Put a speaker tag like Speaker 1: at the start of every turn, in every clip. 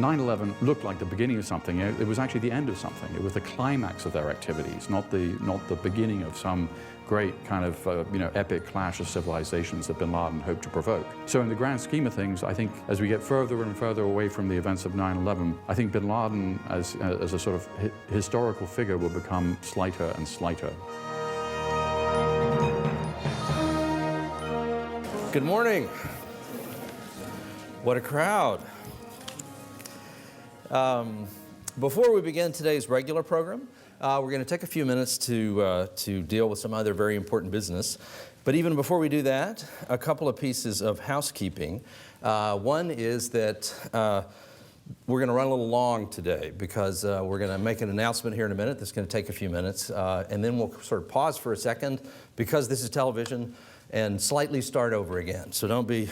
Speaker 1: 9/11 looked like the beginning of something. It was actually the end of something. It was the climax of their activities, not the beginning of some great kind of epic clash of civilizations that bin Laden hoped to provoke. So in the grand scheme of things, I think as we get further and further away from the events of 9/11, I think bin Laden as a sort of historical figure will become slighter and slighter.
Speaker 2: Good morning. What a crowd. Before we begin today's regular program, we're going to take a few minutes to deal with some other very important business. But even before we do that, a couple of pieces of housekeeping. One is that we're going to run a little long today because we're going to make an announcement here in a minute that's going to take a few minutes. And then we'll sort of pause for a second because this is television and slightly start over again. So don't be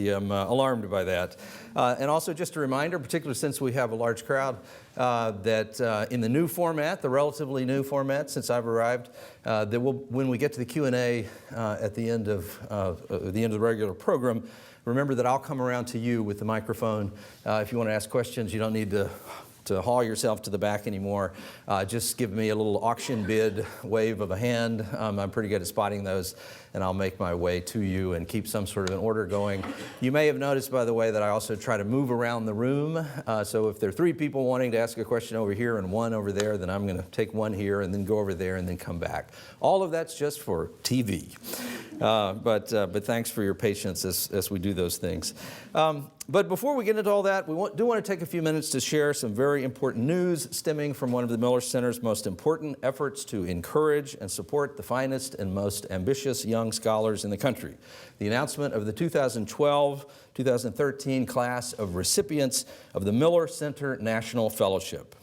Speaker 2: alarmed by that. And also just a reminder, particularly since we have a large crowd, that in the new format, the relatively new format since I've arrived, that when we get to the Q&A at the end of the regular program, remember that I'll come around to you with the microphone. If you want to ask questions, you don't need to haul yourself to the back anymore. Just give me a little auction bid wave of a hand. I'm pretty good at spotting those, and I'll make my way to you and keep some sort of an order going. You may have noticed, by the way, that I also try to move around the room. So if there are 3 people wanting to ask a question over here and 1 over there, then I'm going to take 1 here and then go over there and then come back. All of that's just for TV. But thanks for your patience as we do those things. But before we get into all that, we do want to take a few minutes to share some very important news stemming from one of the Miller Center's most important efforts to encourage and support the finest and most ambitious young scholars in the country. The announcement of the 2012-2013 class of recipients of the Miller Center National Fellowship.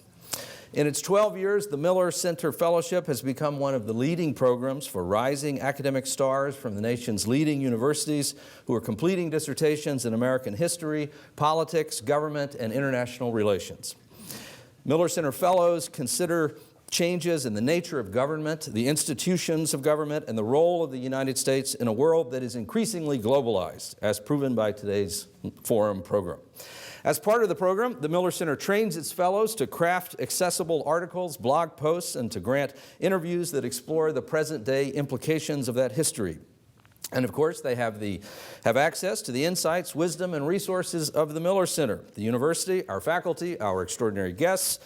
Speaker 2: In its 12 years, the Miller Center Fellowship has become one of the leading programs for rising academic stars from the nation's leading universities who are completing dissertations in American history, politics, government, and international relations. Miller Center Fellows consider changes in the nature of government, the institutions of government, and the role of the United States in a world that is increasingly globalized, as proven by today's forum program. As part of the program, the Miller Center trains its fellows to craft accessible articles, blog posts, and to grant interviews that explore the present-day implications of that history. And of course, they have access to the insights, wisdom, and resources of the Miller Center, the university, our faculty, our extraordinary guests,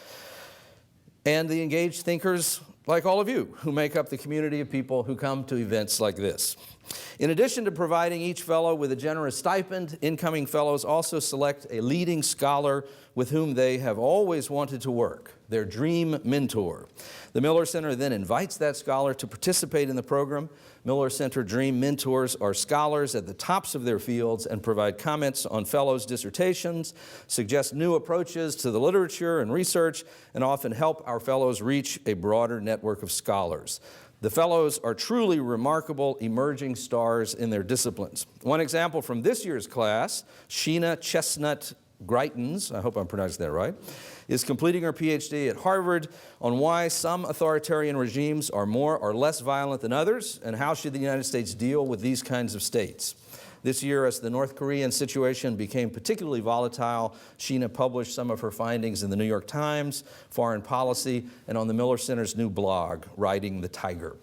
Speaker 2: and the engaged thinkers like all of you who make up the community of people who come to events like this. In addition to providing each fellow with a generous stipend, incoming fellows also select a leading scholar with whom they have always wanted to work, their dream mentor. The Miller Center then invites that scholar to participate in the program. Miller Center Dream Mentors are scholars at the tops of their fields and provide comments on fellows' dissertations, suggest new approaches to the literature and research, and often help our fellows reach a broader network of scholars. The fellows are truly remarkable emerging stars in their disciplines. One example from this year's class, Sheena Chestnut Greitens, I hope I'm pronouncing that right, is completing her PhD at Harvard on why some authoritarian regimes are more or less violent than others, and how should the United States deal with these kinds of states. This year, as the North Korean situation became particularly volatile, Sheena published some of her findings in the New York Times, Foreign Policy, and on the Miller Center's new blog, Riding the Tiger.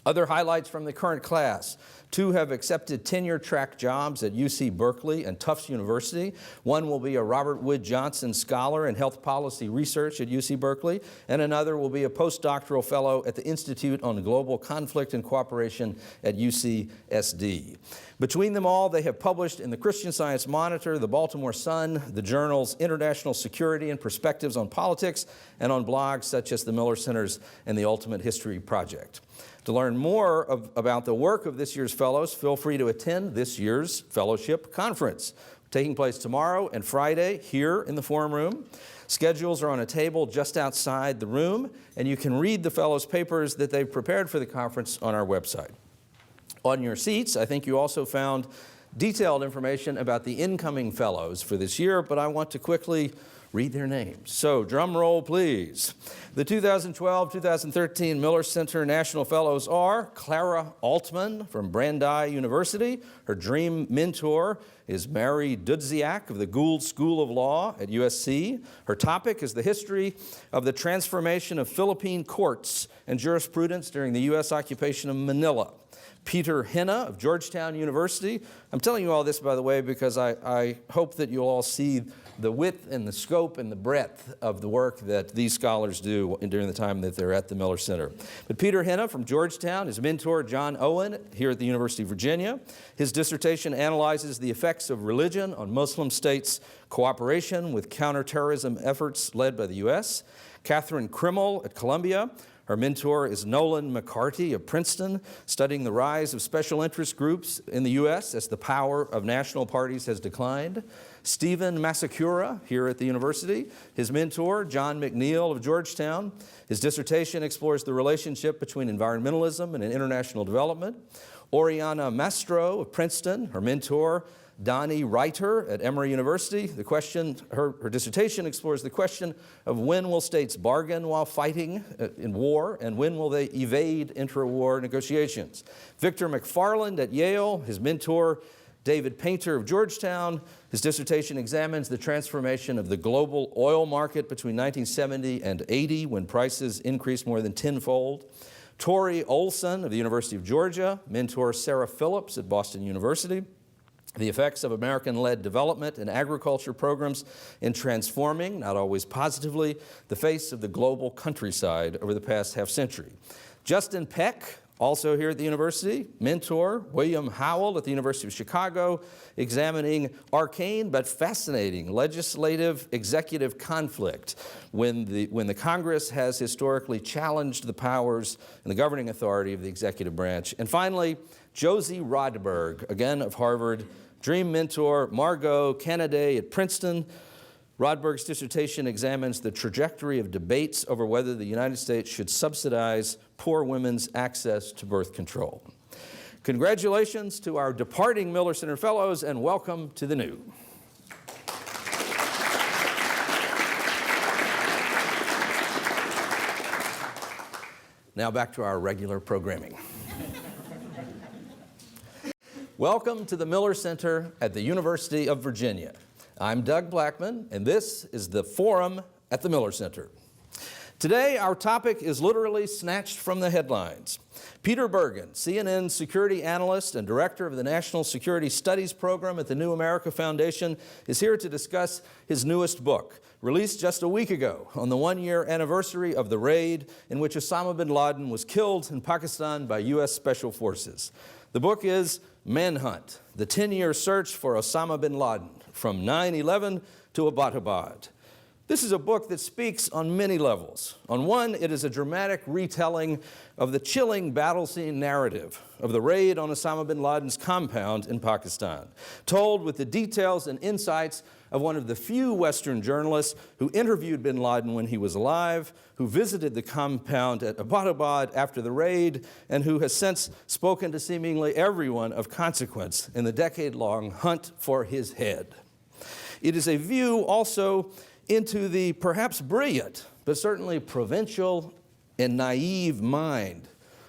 Speaker 2: Other highlights from the current class. 2 have accepted tenure-track jobs at UC Berkeley and Tufts University. One will be a Robert Wood Johnson Scholar in Health Policy Research at UC Berkeley, and another will be a postdoctoral fellow at the Institute on Global Conflict and Cooperation at UCSD. Between them all, they have published in the Christian Science Monitor, the Baltimore Sun, the journals International Security and Perspectives on Politics, and on blogs such as the Miller Center's and the Ultimate History Project. To learn more about the work of this year's fellows, feel free to attend this year's fellowship conference, taking place tomorrow and Friday here in the forum room. Schedules are on a table just outside the room, and you can read the fellows' papers that they've prepared for the conference on our website. On your seats, I think you also found detailed information about the incoming fellows for this year, but I want to quickly read their names. So, drum roll, please. The 2012-2013 Miller Center National Fellows are Clara Altman from Brandeis University. Her dream mentor is Mary Dudziak of the Gould School of Law at USC. Her topic is the history of the transformation of Philippine courts and jurisprudence during the U.S. occupation of Manila. Peter Henna of Georgetown University. I'm telling you all this, by the way, because I hope that you'll all see the width and the scope and the breadth of the work that these scholars do during the time that they're at the Miller Center. But Peter Henna from Georgetown, his mentor John Owen here at the University of Virginia. His dissertation analyzes the effects of religion on Muslim states' cooperation with counterterrorism efforts led by the U.S. Catherine Krimmel at Columbia. Her mentor is Nolan McCarty of Princeton, studying the rise of special interest groups in the U.S. as the power of national parties has declined. Stephen Masakura here at the university. His mentor, John McNeil of Georgetown. His dissertation explores the relationship between environmentalism and international development. Oriana Mastro of Princeton, her mentor, Donnie Reiter at Emory University. Her dissertation explores the question of when will states bargain while fighting in war, and when will they evade intra-war negotiations. Victor McFarland at Yale, his mentor, David Painter of Georgetown. His dissertation examines the transformation of the global oil market between 1970 and 80, when prices increased more than tenfold. Tori Olson of the University of Georgia, mentor Sarah Phillips at Boston University. The effects of American-led development and agriculture programs in transforming, not always positively, the face of the global countryside over the past half-century. Justin Peck, also here at the university, mentor William Howell at the University of Chicago, examining arcane but fascinating legislative-executive conflict when the Congress has historically challenged the powers and the governing authority of the executive branch. And finally, Josie Rodberg, again of Harvard, dream mentor Margot Canaday at Princeton. Rodberg's dissertation examines the trajectory of debates over whether the United States should subsidize poor women's access to birth control. Congratulations to our departing Miller Center Fellows, and welcome to the new. Now back to our regular programming. Welcome to the Miller Center at the University of Virginia. I'm Doug Blackman, and this is the Forum at the Miller Center. Today, our topic is literally snatched from the headlines. Peter Bergen, CNN security analyst and director of the National Security Studies Program at the New America Foundation, is here to discuss his newest book, released just a week ago on the one-year anniversary of the raid in which Osama bin Laden was killed in Pakistan by U.S. Special Forces. The book is Manhunt, the 10-year search for Osama bin Laden, from 9/11 to Abbottabad. This is a book that speaks on many levels. On one, it is a dramatic retelling of the chilling battle scene narrative of the raid on Osama bin Laden's compound in Pakistan, told with the details and insights of one of the few Western journalists who interviewed bin Laden when he was alive, who visited the compound at Abbottabad after the raid, and who has since spoken to seemingly everyone of consequence in the decade-long hunt for his head. It is a view also into the perhaps brilliant, but certainly provincial and naive mind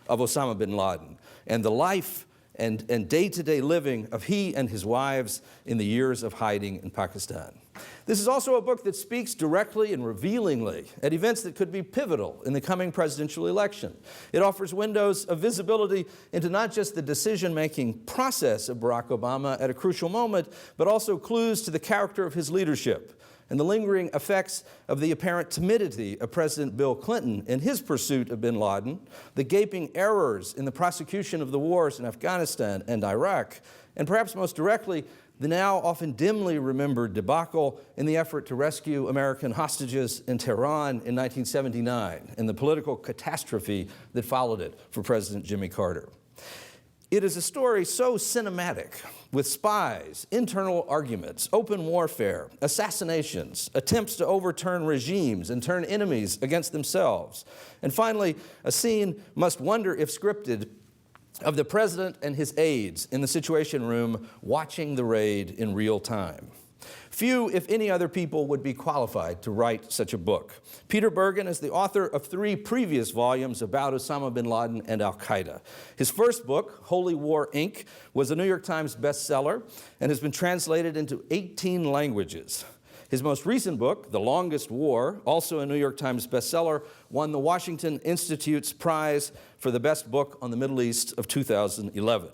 Speaker 2: of Osama bin Laden and the life and day-to-day living of he and his wives in the years of hiding in Pakistan. This is also a book that speaks directly and revealingly at events that could be pivotal in the coming presidential election. It offers windows of visibility into not just the decision-making process of Barack Obama at a crucial moment, but also clues to the character of his leadership and the lingering effects of the apparent timidity of President Bill Clinton in his pursuit of bin Laden, the gaping errors in the prosecution of the wars in Afghanistan and Iraq, and perhaps most directly, the now often dimly remembered debacle in the effort to rescue American hostages in Tehran in 1979 and the political catastrophe that followed it for President Jimmy Carter. It is a story so cinematic, with spies, internal arguments, open warfare, assassinations, attempts to overturn regimes and turn enemies against themselves, and finally, a scene, must wonder if scripted, of the president and his aides in the Situation Room watching the raid in real time. Few, if any other people, would be qualified to write such a book. Peter Bergen is the author of 3 previous volumes about Osama bin Laden and al-Qaeda. His first book, Holy War, Inc., was a New York Times bestseller and has been translated into 18 languages. His most recent book, The Longest War, also a New York Times bestseller, won the Washington Institute's prize for the best book on the Middle East of 2011.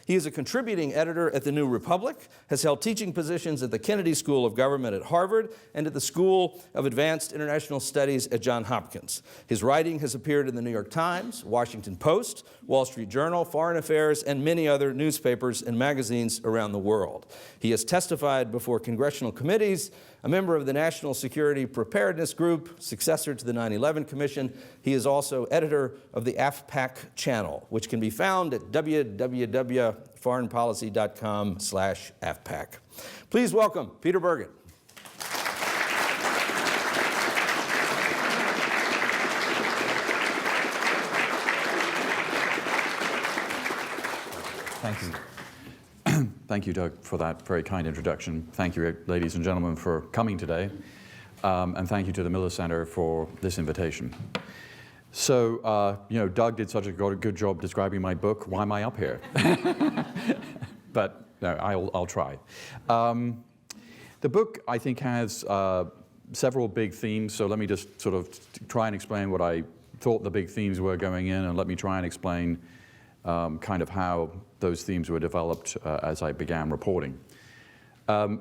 Speaker 2: He is a contributing editor at The New Republic, has held teaching positions at the Kennedy School of Government at Harvard and at the School of Advanced International Studies at Johns Hopkins. His writing has appeared in the New York Times, Washington Post, Wall Street Journal, Foreign Affairs, and many other newspapers and magazines around the world. He has testified before congressional committees, a member of the National Security Preparedness Group, successor to the 9/11 Commission. He is also editor of the AFPAC channel, which can be found at www.foreignpolicy.com/AFPAC. Please welcome Peter Bergen.
Speaker 1: Thank you. Thank you, Doug, for that very kind introduction. Thank you, ladies and gentlemen, for coming today. And thank you to the Miller Center for this invitation. So, Doug did such a good job describing my book. Why am I up here? But no, I'll try. The book, I think, has several big themes. So let me just sort of try and explain what I thought the big themes were going in, and let me try and explain kind of how those themes were developed as I began reporting.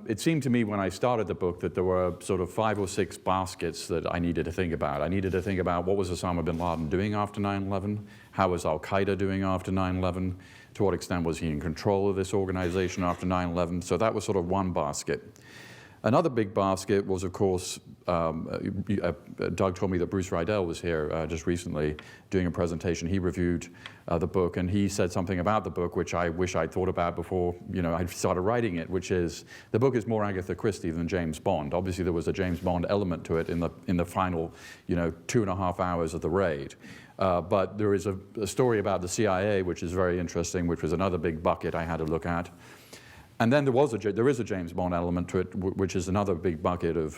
Speaker 1: It seemed to me when I started the book that there were sort of 5 or 6 baskets that I needed to think about. I needed to think about what was Osama bin Laden doing after 9/11, how was al-Qaeda doing after 9/11, to what extent was he in control of this organization after 9/11. So that was sort of one basket. Another big basket was, of course, Doug told me that Bruce Rydell was here just recently doing a presentation. He reviewed the book, and he said something about the book which I wish I'd thought about before I started writing it, which is the book is more Agatha Christie than James Bond. Obviously, there was a James Bond element to it in the final 2.5 hours of the raid. But there is a story about the CIA, which is very interesting, which was another big bucket I had to look at. And then there is a James Bond element to it, which is another big bucket of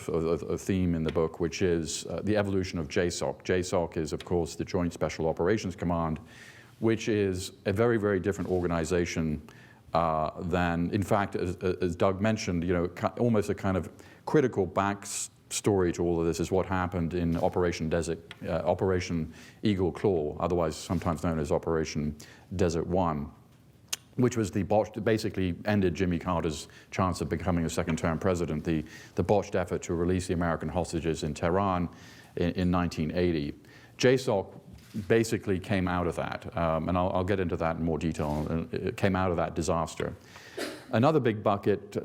Speaker 1: theme in the book, which is the evolution of JSOC. JSOC is, of course, the Joint Special Operations Command, which is a very, very different organization than, in fact, as Doug mentioned, almost a kind of critical backstory to all of this is what happened in Operation Eagle Claw, otherwise sometimes known as Operation Desert One, which was basically ended Jimmy Carter's chance of becoming a second-term president, the botched effort to release the American hostages in Tehran in 1980. JSOC basically came out of that, and I'll get into that in more detail. It came out of that disaster. Another big bucket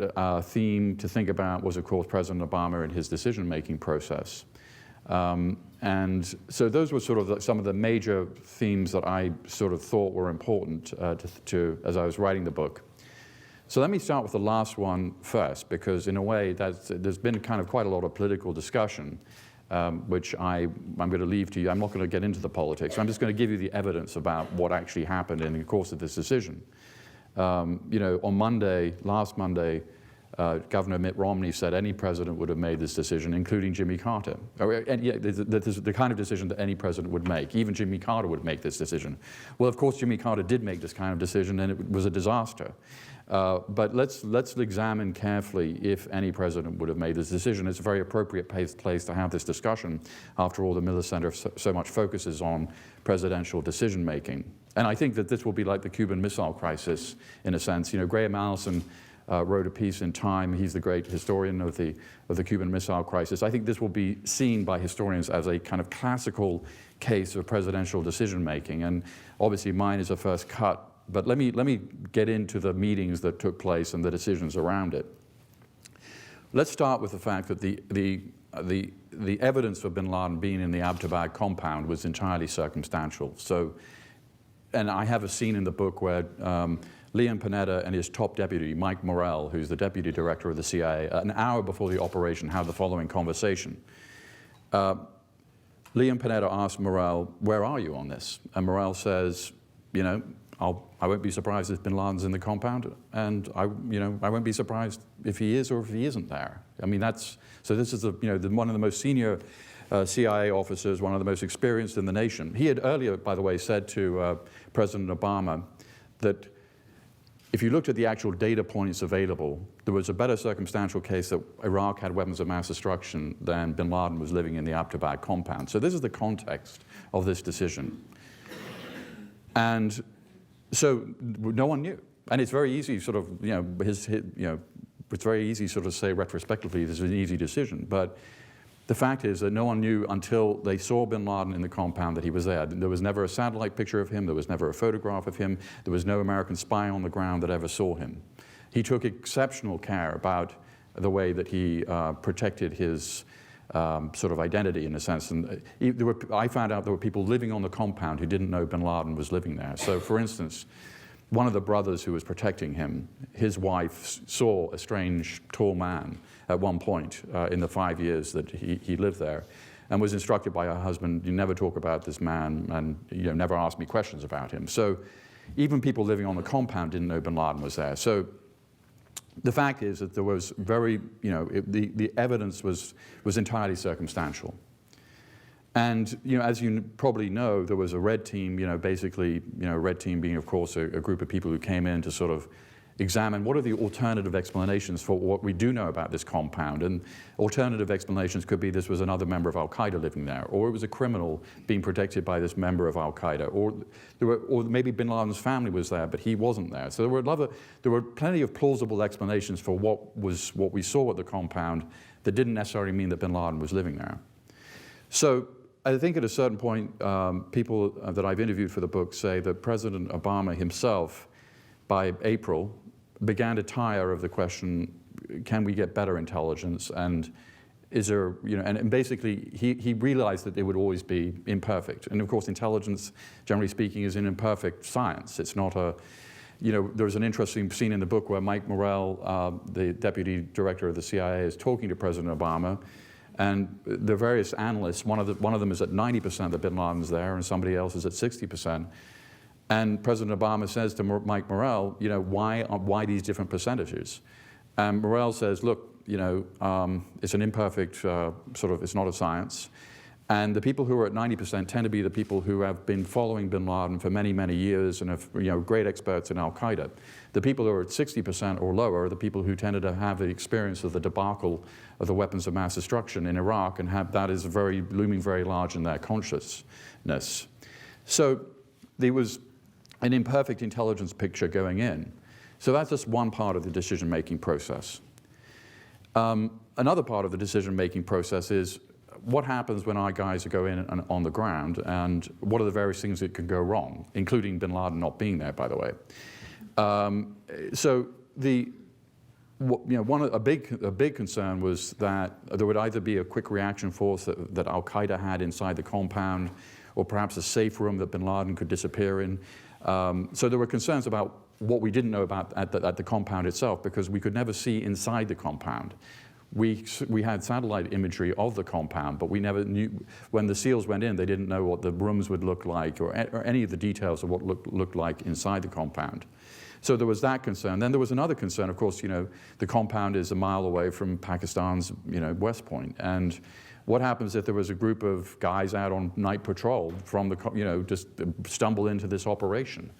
Speaker 1: theme to think about was, of course, President Obama and his decision-making process. And so those were sort of some of the major themes that I sort of thought were important as I was writing the book. So let me start with the last one first, because in a way there's been kind of quite a lot of political discussion, which I'm going to leave to you. I'm not going to get into the politics. I'm just going to give you the evidence about what actually happened in the course of this decision. On last Monday, Governor Mitt Romney said any president would have made this decision, including Jimmy Carter. The kind of decision that any president would make. Even Jimmy Carter would make this decision. Well, of course, Jimmy Carter did make this kind of decision, and it was a disaster. But let's examine carefully if any president would have made this decision. It's a very appropriate place to have this discussion. After all, the Miller Center so much focuses on presidential decision-making. And I think that this will be like the Cuban Missile Crisis, in a sense. Graham Allison wrote a piece in Time. He's the great historian of the Cuban Missile Crisis. I think this will be seen by historians as a kind of classical case of presidential decision-making. And obviously mine is a first cut. But let me get into the meetings that took place and the decisions around it. Let's start with the fact that the evidence for bin Laden being in the Abbottabad compound was entirely circumstantial. And I have a scene in the book where Leon Panetta and his top deputy, Mike Morrell, who's the deputy director of the CIA, an hour before the operation, had the following conversation. Leon Panetta asked Morrell, "Where are you on this?" And Morrell says, I won't be surprised if bin Laden's in the compound, and I won't be surprised if he is or if he isn't there. I mean, so this is one of the most senior CIA officers, one of the most experienced in the nation. He had earlier, by the way, said to President Obama that if you looked at the actual data points available, there was a better circumstantial case that Iraq had weapons of mass destruction than bin Laden was living in the Abbottabad compound. So this is the context of this decision. And so no one knew. And it's very easy sort of, it's very easy sort of say retrospectively this is an easy decision. But the fact is that no one knew until they saw bin Laden in the compound that he was there. There was never a satellite picture of him. There was never a photograph of him. There was no American spy on the ground that ever saw him. He took exceptional care about the way that he protected his sort of identity, in a sense. And I found out there were people living on the compound who didn't know bin Laden was living there. So, for instance, one of the brothers who was protecting him, his wife saw a strange, tall man at one point in the 5 years that he lived there, and was instructed by her husband, you never talk about this man, and never ask me questions about him. So even people living on the compound didn't know bin Laden was there. So the fact is that there was very, the evidence was entirely circumstantial. And as you probably know, there was a red team, basically, red team being, of course, a group of people who came in to sort of examine what are the alternative explanations for what we do know about this compound. And alternative explanations could be this was another member of Al-Qaeda living there, or it was a criminal being protected by this member of Al-Qaeda, or maybe bin Laden's family was there, but he wasn't there. So there were plenty of plausible explanations for what we saw at the compound that didn't necessarily mean that bin Laden was living there. So I think at a certain point, people that I've interviewed for the book say that President Obama himself, by April, began to tire of the question, can we get better intelligence? And is there, and basically he realized that it would always be imperfect. And of course, intelligence, generally speaking, is an imperfect science. It's not a, there's an interesting scene in the book where Mike Morrell, the deputy director of the CIA, is talking to President Obama. And the various analysts, one of them is at 90% that bin Laden's there, and somebody else is at 60%. And President Obama says to Mike Morrell, why these different percentages? And Morrell says, look, it's an imperfect it's not a science. And the people who are at 90% tend to be the people who have been following bin Laden for many, many years and are great experts in Al-Qaeda. The people who are at 60% or lower are the people who tended to have the experience of the debacle of the weapons of mass destruction in Iraq and have that is looming very large in their consciousness. So there was an imperfect intelligence picture going in. So that's just one part of the decision-making process. Another part of the decision-making process is what happens when our guys go in on the ground, and what are the various things that can go wrong, including bin Laden not being there, by the way. A big concern was that there would either be a quick reaction force that Al-Qaeda had inside the compound, or perhaps a safe room that bin Laden could disappear in. So there were concerns about what we didn't know about at the compound itself, because we could never see inside the compound. We had satellite imagery of the compound, but we never knew, when the SEALs went in, they didn't know what the rooms would look like or any of the details of what looked like inside the compound. So there was that concern. Then there was another concern, of course, the compound is a mile away from Pakistan's, West Point. And what happens if there was a group of guys out on night patrol from the, just stumble into this operation?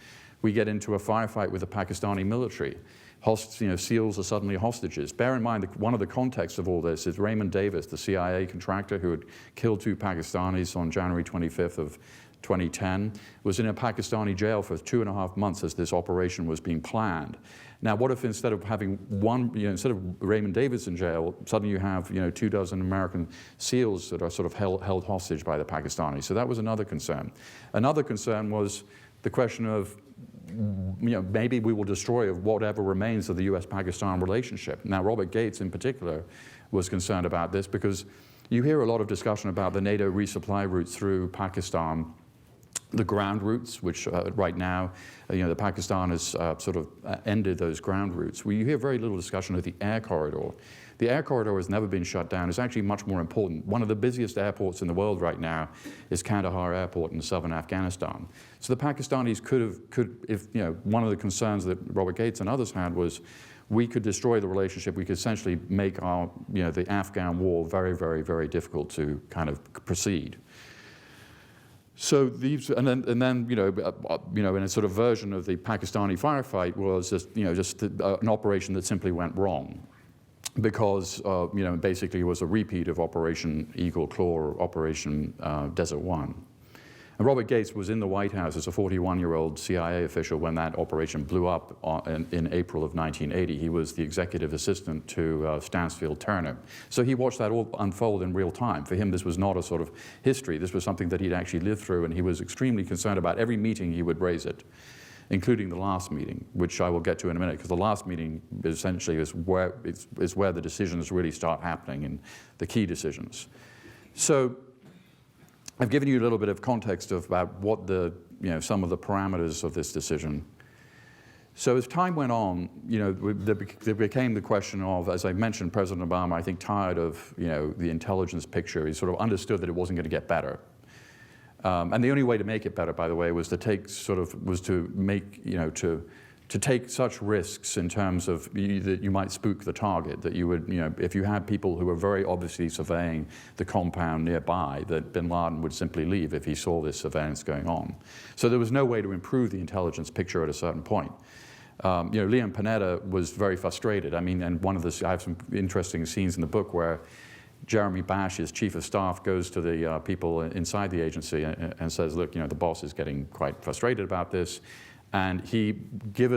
Speaker 1: We get into a firefight with the Pakistani military. SEALs are suddenly hostages. Bear in mind, one of the contexts of all this is Raymond Davis, the CIA contractor who had killed 2 Pakistanis on January 25th of 2010, was in a Pakistani jail for 2.5 months as this operation was being planned. Now, what if instead of having instead of Raymond Davis in jail, suddenly you have, 24 American SEALs that are sort of held hostage by the Pakistanis? So that was another concern. Another concern was the question of, maybe we will destroy whatever remains of the US-Pakistan relationship. Now, Robert Gates in particular was concerned about this, because you hear a lot of discussion about the NATO resupply routes through Pakistan the ground routes, which right now, the Pakistan has sort of ended those ground routes. You hear very little discussion of the air corridor. The air corridor has never been shut down. It's actually much more important. One of the busiest airports in the world right now is Kandahar Airport in southern Afghanistan. So the Pakistanis one of the concerns that Robert Gates and others had was we could destroy the relationship. We could essentially make the Afghan war very, very, very difficult to kind of proceed. So these, and then in a sort of version of the Pakistani firefight was just an operation that simply went wrong, because basically it was a repeat of Operation Eagle Claw or Operation Desert One. And Robert Gates was in the White House as a 41-year-old CIA official when that operation blew up in April of 1980. He was the executive assistant to Stansfield Turner. So he watched that all unfold in real time. For him, this was not a sort of history. This was something that he'd actually lived through, and he was extremely concerned about. Every meeting he would raise it, including the last meeting, which I will get to in a minute, because the last meeting essentially is where the decisions really start happening, and the key decisions. So I've given you a little bit of context about what some of the parameters of this decision. So as time went on, there became the question of, as I mentioned, President Obama, I think, tired of the intelligence picture. He sort of understood that it wasn't going to get better. And the only way to make it better, by the way, was to take such risks in terms of that you might spook the target, that you would, if you had people who were very obviously surveying the compound nearby, that bin Laden would simply leave if he saw this surveillance going on. So there was no way to improve the intelligence picture at a certain point. Leon Panetta was very frustrated. I mean, and I have some interesting scenes in the book where Jeremy Bash, his chief of staff, goes to the people inside the agency and says, look, the boss is getting quite frustrated about this. And he give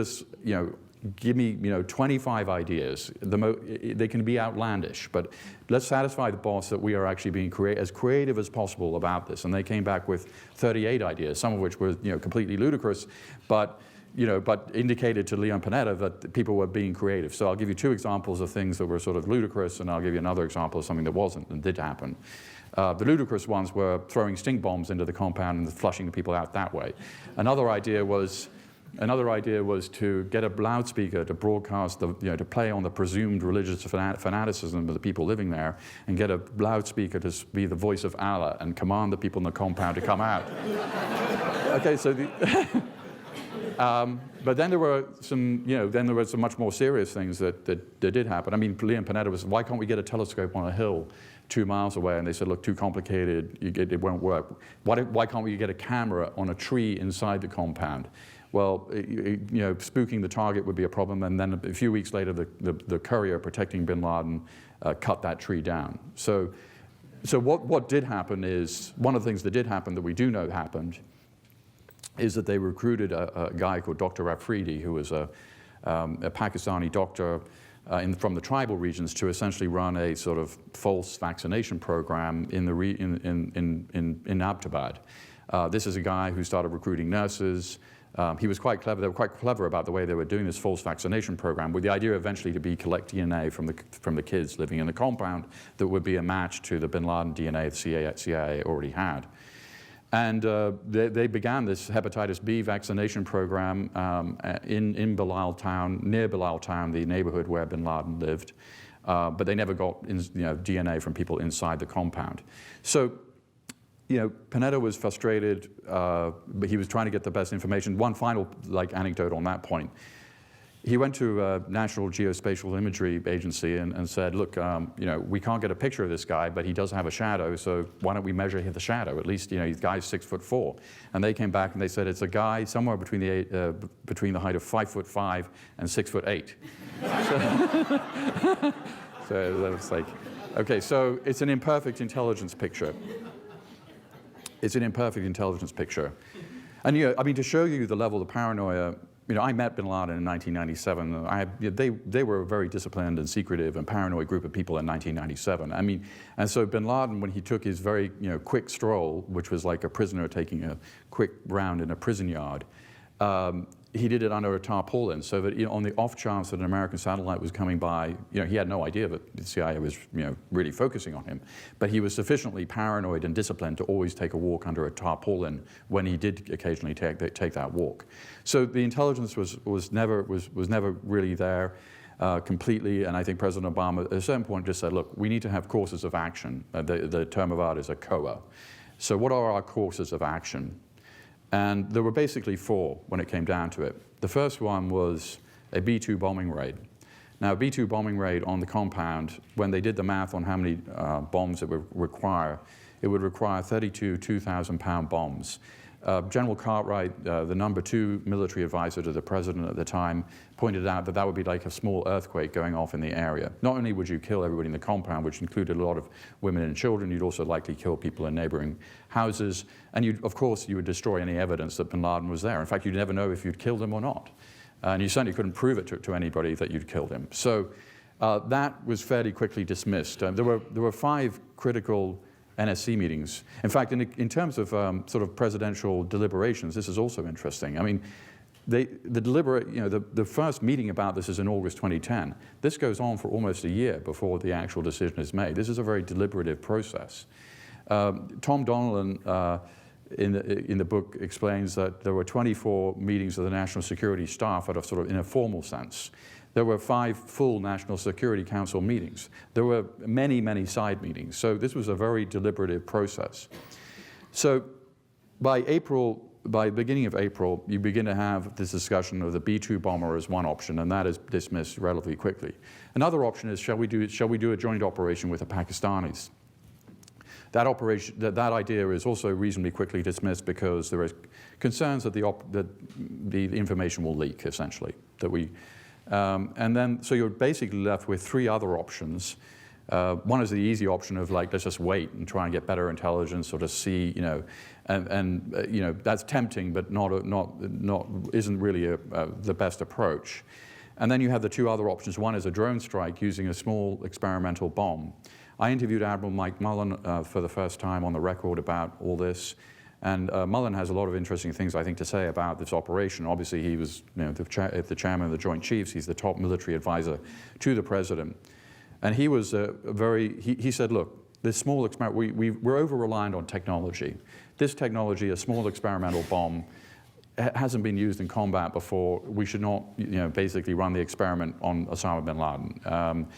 Speaker 1: me 25 ideas. They can be outlandish, but let's satisfy the boss that we are actually being as creative as possible about this. And they came back with 38 ideas, some of which were completely ludicrous, but indicated to Leon Panetta that people were being creative. So I'll give you two examples of things that were sort of ludicrous, and I'll give you another example of something that wasn't and did happen. The ludicrous ones were throwing stink bombs into the compound and flushing the people out that way. Another idea was to get a loudspeaker to broadcast to play on the presumed religious fanaticism of the people living there, and get a loudspeaker to be the voice of Allah and command the people in the compound to come out. Okay, so but then there were some, much more serious things that did happen. I mean, Leon Panetta was, why can't we get a telescope on a hill 2 miles away? And they said, look, too complicated, it won't work. Why can't we get a camera on a tree inside the compound? Well, spooking the target would be a problem, and then a few weeks later, the courier protecting bin Laden cut that tree down. So what did happen is, one of the things that did happen that we do know happened is that they recruited a guy called Dr. Afridi, who was a Pakistani doctor from the tribal regions, to essentially run a sort of false vaccination program in Abbottabad. This is a guy who started recruiting nurses. He was quite clever. They were quite clever about the way they were doing this false vaccination program, with the idea eventually to collect DNA from the kids living in the compound that would be a match to the bin Laden DNA the CIA already had. And they began this hepatitis B vaccination program in Bilal Town, near Bilal Town, the neighborhood where bin Laden lived. But they never got DNA from people inside the compound. So, Panetta was frustrated, but he was trying to get the best information. One final anecdote on that point. He went to National Geospatial Imagery Agency and said, look, we can't get a picture of this guy, but he does have a shadow, so why don't we measure the shadow? At least, the guy's 6'4". And they came back and they said, it's a guy somewhere between the height of 5'5" and 6'8". So that was like, okay, so it's an imperfect intelligence picture. It's an imperfect intelligence picture. And to show you the level of paranoia, I met bin Laden in 1997. They were a very disciplined and secretive and paranoid group of people in 1997. And so bin Laden, when he took his very quick stroll, which was like a prisoner taking a quick round in a prison yard, he did it under a tarpaulin, so that on the off chance that an American satellite was coming by, he had no idea that the CIA was really focusing on him, but he was sufficiently paranoid and disciplined to always take a walk under a tarpaulin when he did occasionally take that walk. So the intelligence was never really there completely, and I think President Obama at a certain point just said, look, we need to have courses of action. The term of art is a COA. So what are our courses of action? And there were basically 4 when it came down to it. The first one was a B-2 bombing raid. Now, a B-2 bombing raid on the compound, when they did the math on how many bombs it would require 32 2,000-pound bombs. General Cartwright, the #2 military advisor to the president at the time, pointed out that would be like a small earthquake going off in the area. Not only would you kill everybody in the compound, which included a lot of women and children, you'd also likely kill people in neighboring houses, and of course you would destroy any evidence that bin Laden was there. In fact, you'd never know if you'd killed him or not. And you certainly couldn't prove it to anybody that you'd killed him. So that was fairly quickly dismissed. There were 5 critical NSC meetings. In fact, in terms of sort of presidential deliberations, this is also interesting. I mean, the first meeting about this is in August 2010. This goes on for almost a year before the actual decision is made. This is a very deliberative process. Tom Donnellan in the book explains that there were 24 meetings of the National Security Staff at a sort of in a formal sense. There were 5 full National Security Council meetings. There were many, many side meetings. So this was a very deliberative process. So by beginning of April, you begin to have this discussion of the B-2 bomber as one option, and that is dismissed relatively quickly. Another option is, shall we do a joint operation with the Pakistanis? That idea is also reasonably quickly dismissed because there are concerns that the information will leak, essentially. And then, so you're basically left with 3 other options. One is the easy option of let's just wait and try and get better intelligence or to see, that's tempting, but isn't really the best approach. And then you have the 2 other options. One is a drone strike using a small experimental bomb. I interviewed Admiral Mike Mullen for the first time on the record about all this. And Mullen has a lot of interesting things, I think, to say about this operation. Obviously, he was the chairman of the Joint Chiefs. He's the top military advisor to the president. And he was he said, look, this small experiment, we're over-reliant on technology. This technology, a small experimental bomb, hasn't been used in combat before. We should not, basically run the experiment on Osama bin Laden.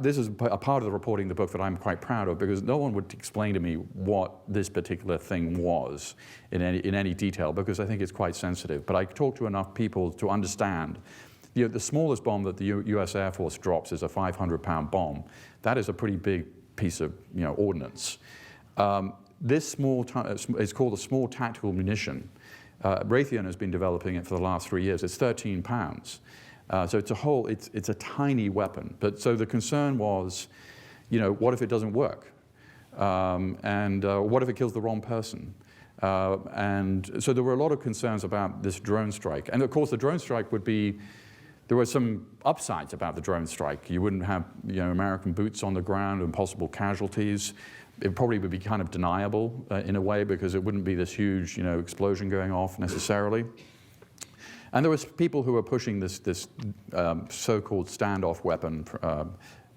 Speaker 1: This is a part of the reporting of the book that I'm quite proud of, because no one would explain to me what this particular thing was in any detail, because I think it's quite sensitive. But I talked to enough people to understand. The smallest bomb that the U.S. Air Force drops is a 500-pound bomb. That is a pretty big piece of ordnance. This is called a small tactical munition. Raytheon has been developing it for the last 3 years. It's 13 pounds. So it's a tiny weapon. But so the concern was, what if it doesn't work? And what if it kills the wrong person? And so there were a lot of concerns about this drone strike. And of course, the drone strike there were some upsides about the drone strike. You wouldn't have American boots on the ground and possible casualties. It probably would be kind of deniable in a way, because it wouldn't be this huge explosion going off necessarily. And there was people who were pushing this so-called standoff weapon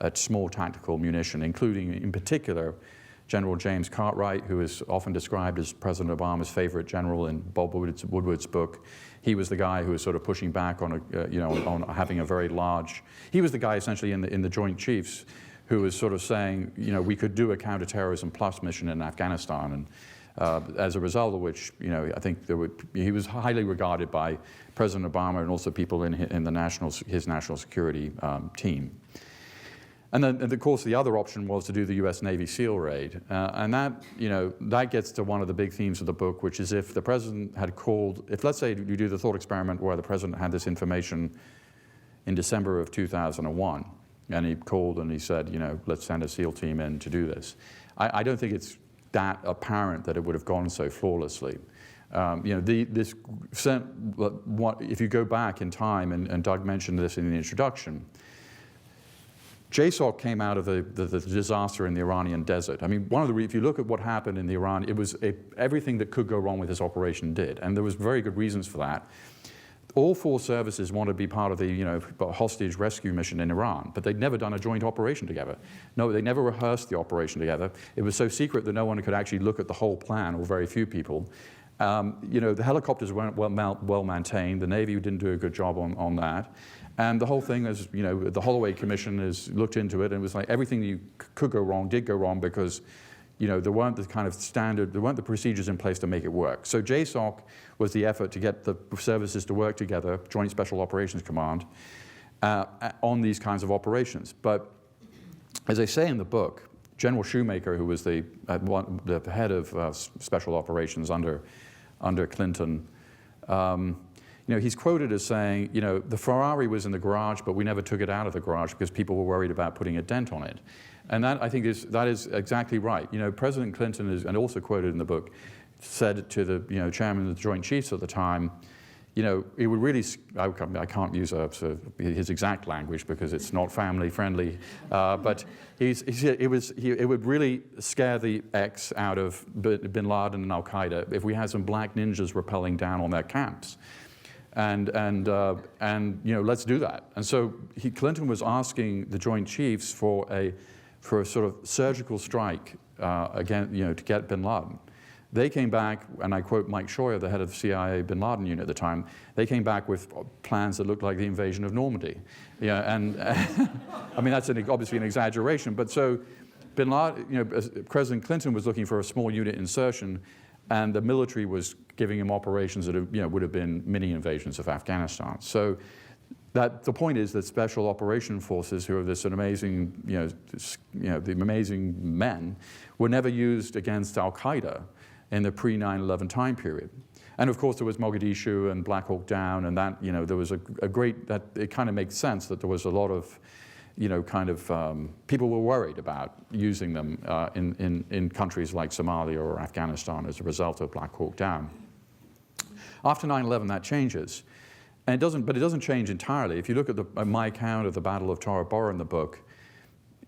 Speaker 1: at small tactical munition, including in particular General James Cartwright, who is often described as President Obama's favorite general in Bob Woodward's book. He was the guy who was sort of pushing back on on having a very large. He was the guy essentially in the Joint Chiefs who was sort of saying, we could do a counterterrorism plus mission in Afghanistan, and as a result of which, I think he was highly regarded by President Obama and also people in his national security team. And then, of course, the other option was to do the U.S. Navy SEAL raid, and that gets to one of the big themes of the book, which is if the president had called, if let's say you do the thought experiment where the president had this information in December of 2001, and he called and he said, let's send a SEAL team in to do this. I don't think it's that apparent that it would have gone so flawlessly. If you go back in time, and Doug mentioned this in the introduction, JSOC came out of the disaster in the Iranian desert. I mean, if you look at what happened in Iran, it was everything that could go wrong with this operation did, and there was very good reasons for that. All 4 services wanted to be part of the hostage rescue mission in Iran, but they'd never done a joint operation together. No, they never rehearsed the operation together. It was so secret that no one could actually look at the whole plan, or very few people. The helicopters weren't well maintained. The Navy didn't do a good job on that. And the whole thing is, the Holloway Commission has looked into it, and it was like everything that could go wrong did go wrong because, there weren't the kind of there weren't the procedures in place to make it work. So JSOC was the effort to get the services to work together, Joint Special Operations Command, on these kinds of operations. But as I say in the book, General Shoemaker, who was the head of special operations under Clinton, he's quoted as saying, the Ferrari was in the garage, but we never took it out of the garage because people were worried about putting a dent on it. And that, I think, that is exactly right. President Clinton is, and also quoted in the book, said to the chairman of the Joint Chiefs at the time, it would really, I can't use his exact language because it's not family friendly, but he said it would really scare the X out of bin Laden and Al-Qaeda if we had some black ninjas rappelling down on their camps. And let's do that. And so Clinton was asking the Joint Chiefs for a sort of surgical strike to get bin Laden. They came back, and I quote Mike Scheuer, the head of the CIA bin Laden unit at the time, they came back with plans that looked like the invasion of Normandy. And I mean, that's obviously an exaggeration, but so bin Laden, President Clinton was looking for a small unit insertion, and the military was giving him operations that would have been mini invasions of Afghanistan. So the point is that special operation forces, who are this amazing, the amazing men, were never used against Al-Qaeda in the pre-9/11 time period. And of course there was Mogadishu and Black Hawk Down, and that, there was a great, that it kind of makes sense that there was a lot of, people were worried about using them in countries like Somalia or Afghanistan as a result of Black Hawk Down. After 9/11 that changes. And it doesn't change entirely. If you look at my account of the Battle of Tora Bora in the book,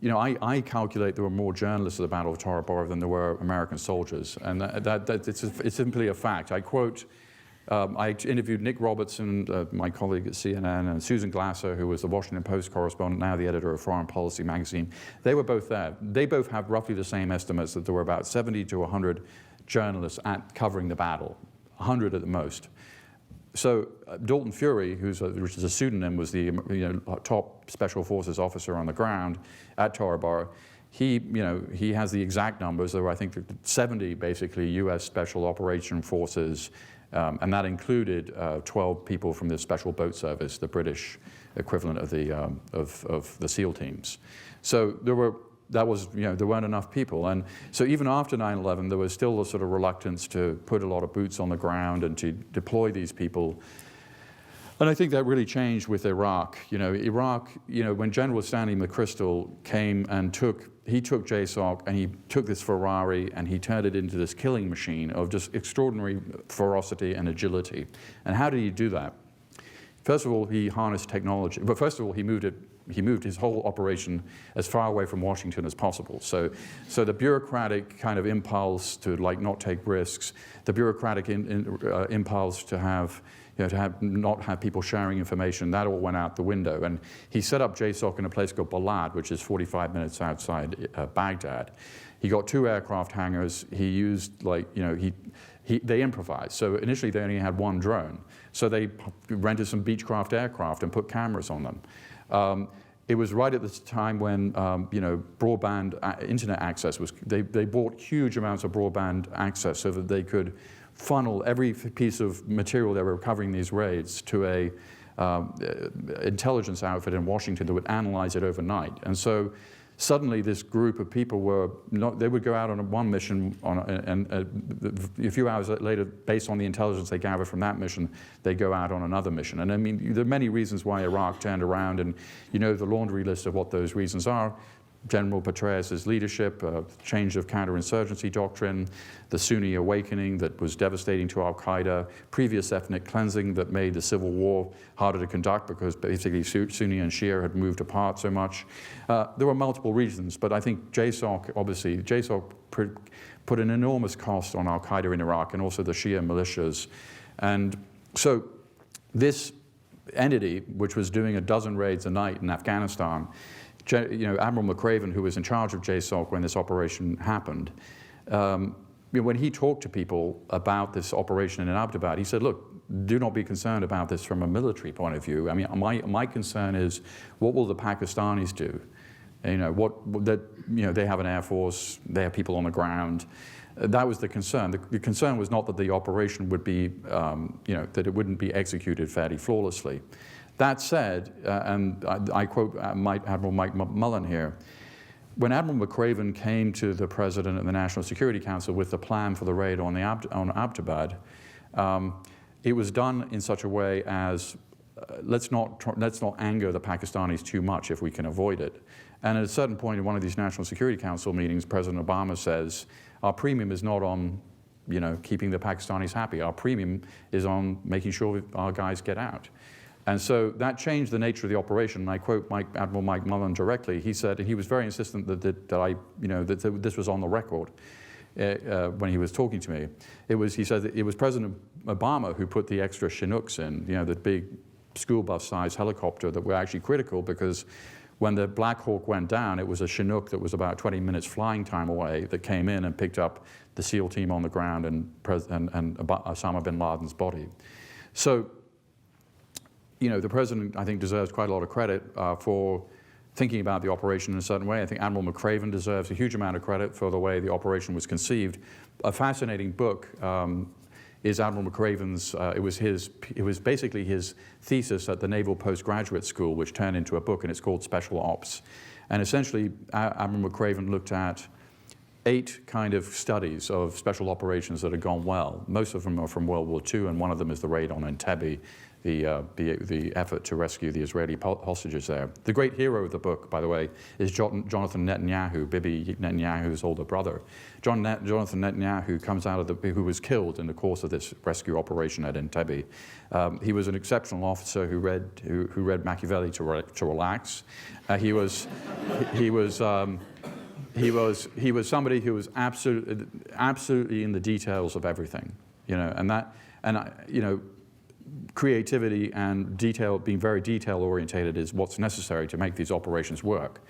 Speaker 1: I calculate there were more journalists at the Battle of Tora Bora than there were American soldiers, and it's simply a fact. I quote, I interviewed Nick Robertson, my colleague at CNN, and Susan Glasser, who was the Washington Post correspondent, now the editor of Foreign Policy magazine. They were both there. They both have roughly the same estimates, that there were about 70 to 100 journalists covering the battle, 100 at the most. So Dalton Fury, which is a pseudonym, was the top special forces officer on the ground at Tora Bora. He has the exact numbers. There were, I think, 70 basically U.S. special operation forces, and that included 12 people from the Special Boat Service, the British equivalent of the SEAL teams. So there weren't enough people. And so even after 9/11, there was still a sort of reluctance to put a lot of boots on the ground and to deploy these people. And I think that really changed with Iraq. Iraq, when General Stanley McChrystal came and took JSOC, and he took this Ferrari and he turned it into this killing machine of just extraordinary ferocity and agility. And how did he do that? First of all, he harnessed technology. But first of all, he moved his whole operation as far away from Washington as possible. So the bureaucratic kind of impulse to not take risks, the bureaucratic impulse to not have people sharing information, that all went out the window. And he set up JSOC in a place called Balad, which is 45 minutes outside Baghdad. He got 2 aircraft hangars. He used they improvised. So initially they only had 1 drone. So they rented some Beechcraft aircraft and put cameras on them. It was right at the time when broadband internet access was. They bought huge amounts of broadband access so that they could funnel every piece of material they were recovering these raids to a intelligence outfit in Washington that would analyze it overnight. And so suddenly this group of people they would go out on one mission, and a few hours later, based on the intelligence they gather from that mission, they go out on another mission. And I mean, there are many reasons why Iraq turned around, and the laundry list of what those reasons are. General Petraeus' leadership, change of counterinsurgency doctrine, the Sunni awakening that was devastating to al-Qaeda, previous ethnic cleansing that made the civil war harder to conduct because basically Sunni and Shia had moved apart so much. There were multiple reasons, but I think JSOC put an enormous cost on al-Qaeda in Iraq and also the Shia militias. And so this entity, which was doing a dozen raids a night in Afghanistan, Admiral McRaven, who was in charge of JSOC when this operation happened, when he talked to people about this operation in Abbottabad, he said, look, do not be concerned about this from a military point of view. I mean, my concern is, what will the Pakistanis do? They have an air force, they have people on the ground. That was the concern. The concern was not that the operation would be, that it wouldn't be executed fairly flawlessly. That said, and I quote Admiral Mike Mullen here, when Admiral McRaven came to the President of the National Security Council with the plan for the raid on Abbottabad, it was done in such a way as, let's not anger the Pakistanis too much if we can avoid it. And at a certain point in one of these National Security Council meetings, President Obama says, our premium is not on keeping the Pakistanis happy. Our premium is on making sure our guys get out. And so that changed the nature of the operation. And I quote Admiral Mike Mullen directly. He said, and he was very insistent that this was on the record when he was talking to me. He said that it was President Obama who put the extra Chinooks in, the big school bus-sized helicopter that were actually critical, because when the Black Hawk went down, it was a Chinook that was about 20 minutes flying time away that came in and picked up the SEAL team on the ground and Osama bin Laden's body. So, the President, I think, deserves quite a lot of credit for thinking about the operation in a certain way. I think Admiral McRaven deserves a huge amount of credit for the way the operation was conceived. A fascinating book is Admiral McRaven's, it was basically his thesis at the Naval Postgraduate School, which turned into a book, and it's called Special Ops. And essentially, Admiral McRaven looked at 8 kind of studies of special operations that had gone well. Most of them are from World War II, and one of them is the raid on Entebbe, the effort to rescue the Israeli hostages there. The great hero of the book, by the way, is Jonathan Netanyahu, Bibi Netanyahu's older brother. Jonathan Netanyahu comes out of who was killed in the course of this rescue operation at Entebbe. He was an exceptional officer who read Machiavelli to relax. He was somebody who was absolutely in the details of everything, creativity and being very detail-orientated is what's necessary to make these operations work.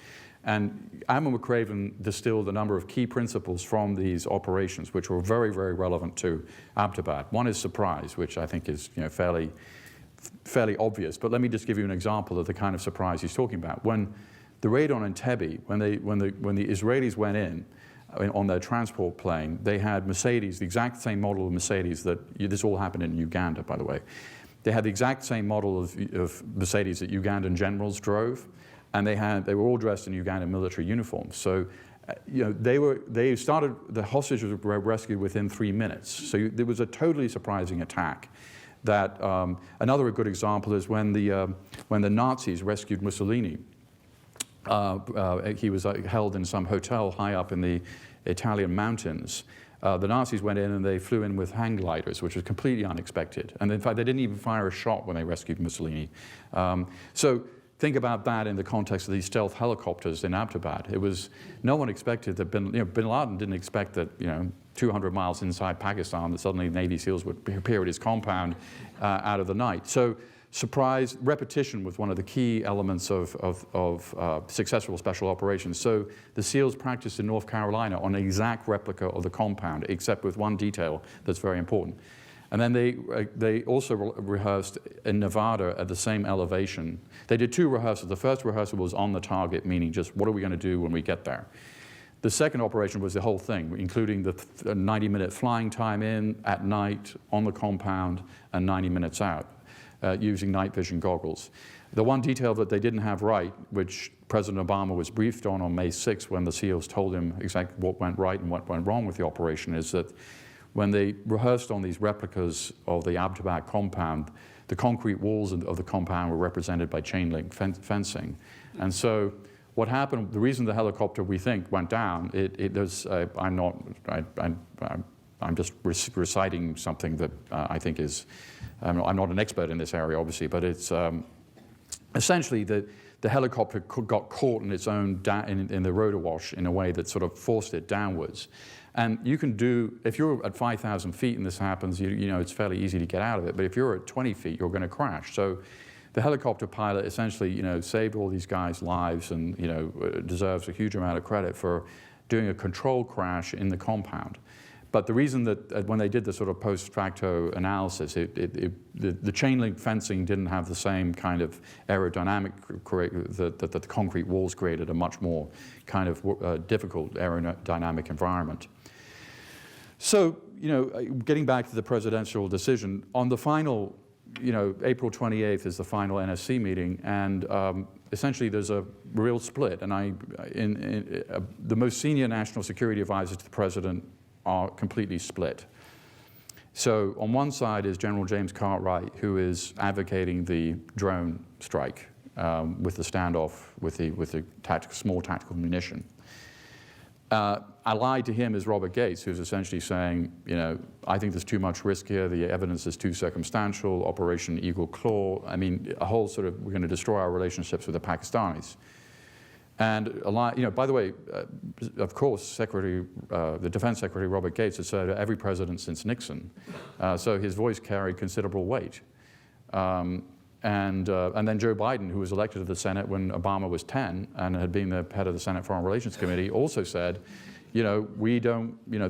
Speaker 1: And Admiral McRaven distilled a number of key principles from these operations, which were very, very relevant to Abbottabad. One is surprise, which I think is fairly obvious. But let me just give you an example of the kind of surprise he's talking about. When the raid on Entebbe, when the Israelis went in on their transport plane, they had Mercedes, the exact same model of Mercedes this all happened in Uganda, by the way. They had the exact same model of Mercedes that Ugandan generals drove, and they were all dressed in Ugandan military uniforms. So, the hostages were rescued within 3 minutes. So there was a totally surprising attack. Another good example is when the Nazis rescued Mussolini. He was held in some hotel high up in the Italian mountains. The Nazis went in and they flew in with hang gliders, which was completely unexpected. And in fact, they didn't even fire a shot when they rescued Mussolini. So think about that in the context of these stealth helicopters in Abbottabad. No one expected that bin Laden didn't expect that 200 miles inside Pakistan that suddenly Navy SEALs would appear at his compound out of the night. So repetition was one of the key elements of successful special operations. So the SEALs practiced in North Carolina on an exact replica of the compound, except with one detail that's very important. And then they also rehearsed in Nevada at the same elevation. They did 2 rehearsals. The first rehearsal was on the target, meaning just what are we going to do when we get there. The second operation was the whole thing, including the 90-minute flying time in, at night, on the compound, and 90 minutes out. Using night vision goggles. The one detail that they didn't have right, which President Obama was briefed on May 6th when the SEALs told him exactly what went right and what went wrong with the operation, is that when they rehearsed on these replicas of the Abbottabad compound, the concrete walls of the compound were represented by chain link fencing. And so what happened, the reason the helicopter, we think, went down, I'm just reciting something that I think is, I'm not an expert in this area, obviously, but it's essentially the helicopter got caught in its own, in the rotor wash in a way that sort of forced it downwards. And you can do, if you're at 5,000 feet and this happens, you know, it's fairly easy to get out of it. But if you're at 20 feet, you're going to crash. So the helicopter pilot essentially, you know, saved all these guys' lives and, you know, deserves a huge amount of credit for doing a controlled crash in the compound. But the reason that when they did the sort of post facto analysis, the chain link fencing didn't have the same kind of aerodynamic, that the concrete walls created a much more kind of difficult aerodynamic environment. So, you know, getting back to the presidential decision, on the final, you know, April 28th is the final NSC meeting, and essentially there's a real split. And the most senior national security advisors to the president are completely split. So on one side is General James Cartwright, who is advocating the drone strike with the standoff with the small tactical munition. Allied to him is Robert Gates, who's essentially saying, you know, I think there's too much risk here, the evidence is too circumstantial, Operation Eagle Claw, I mean, a whole sort of, we're going to destroy our relationships with the Pakistanis. And, you know, by the way, of course, the Defense Secretary Robert Gates has said every president since Nixon, so his voice carried considerable weight. And then Joe Biden, who was elected to the Senate when Obama was 10 and had been the head of the Senate Foreign Relations Committee, also said, you know, we don't, you know,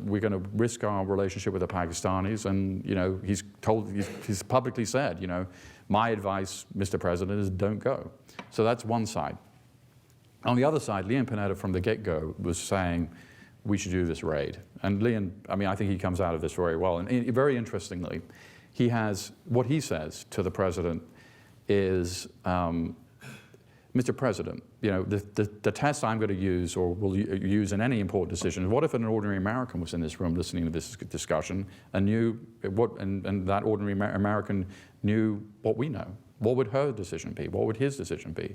Speaker 1: we're going to risk our relationship with the Pakistanis, and, you know, he's publicly said, you know, my advice, Mr. President, is don't go. So that's one side. On the other side, Leon Panetta from the get-go was saying, we should do this raid. And Leon, I mean, I think he comes out of this very well. And very interestingly, he has, what he says to the president is, Mr. President, you know, the test I'm going to use, or will use in any important decision, what if an ordinary American was in this room listening to this discussion and knew and that ordinary American knew what we know? What would her decision be? What would his decision be?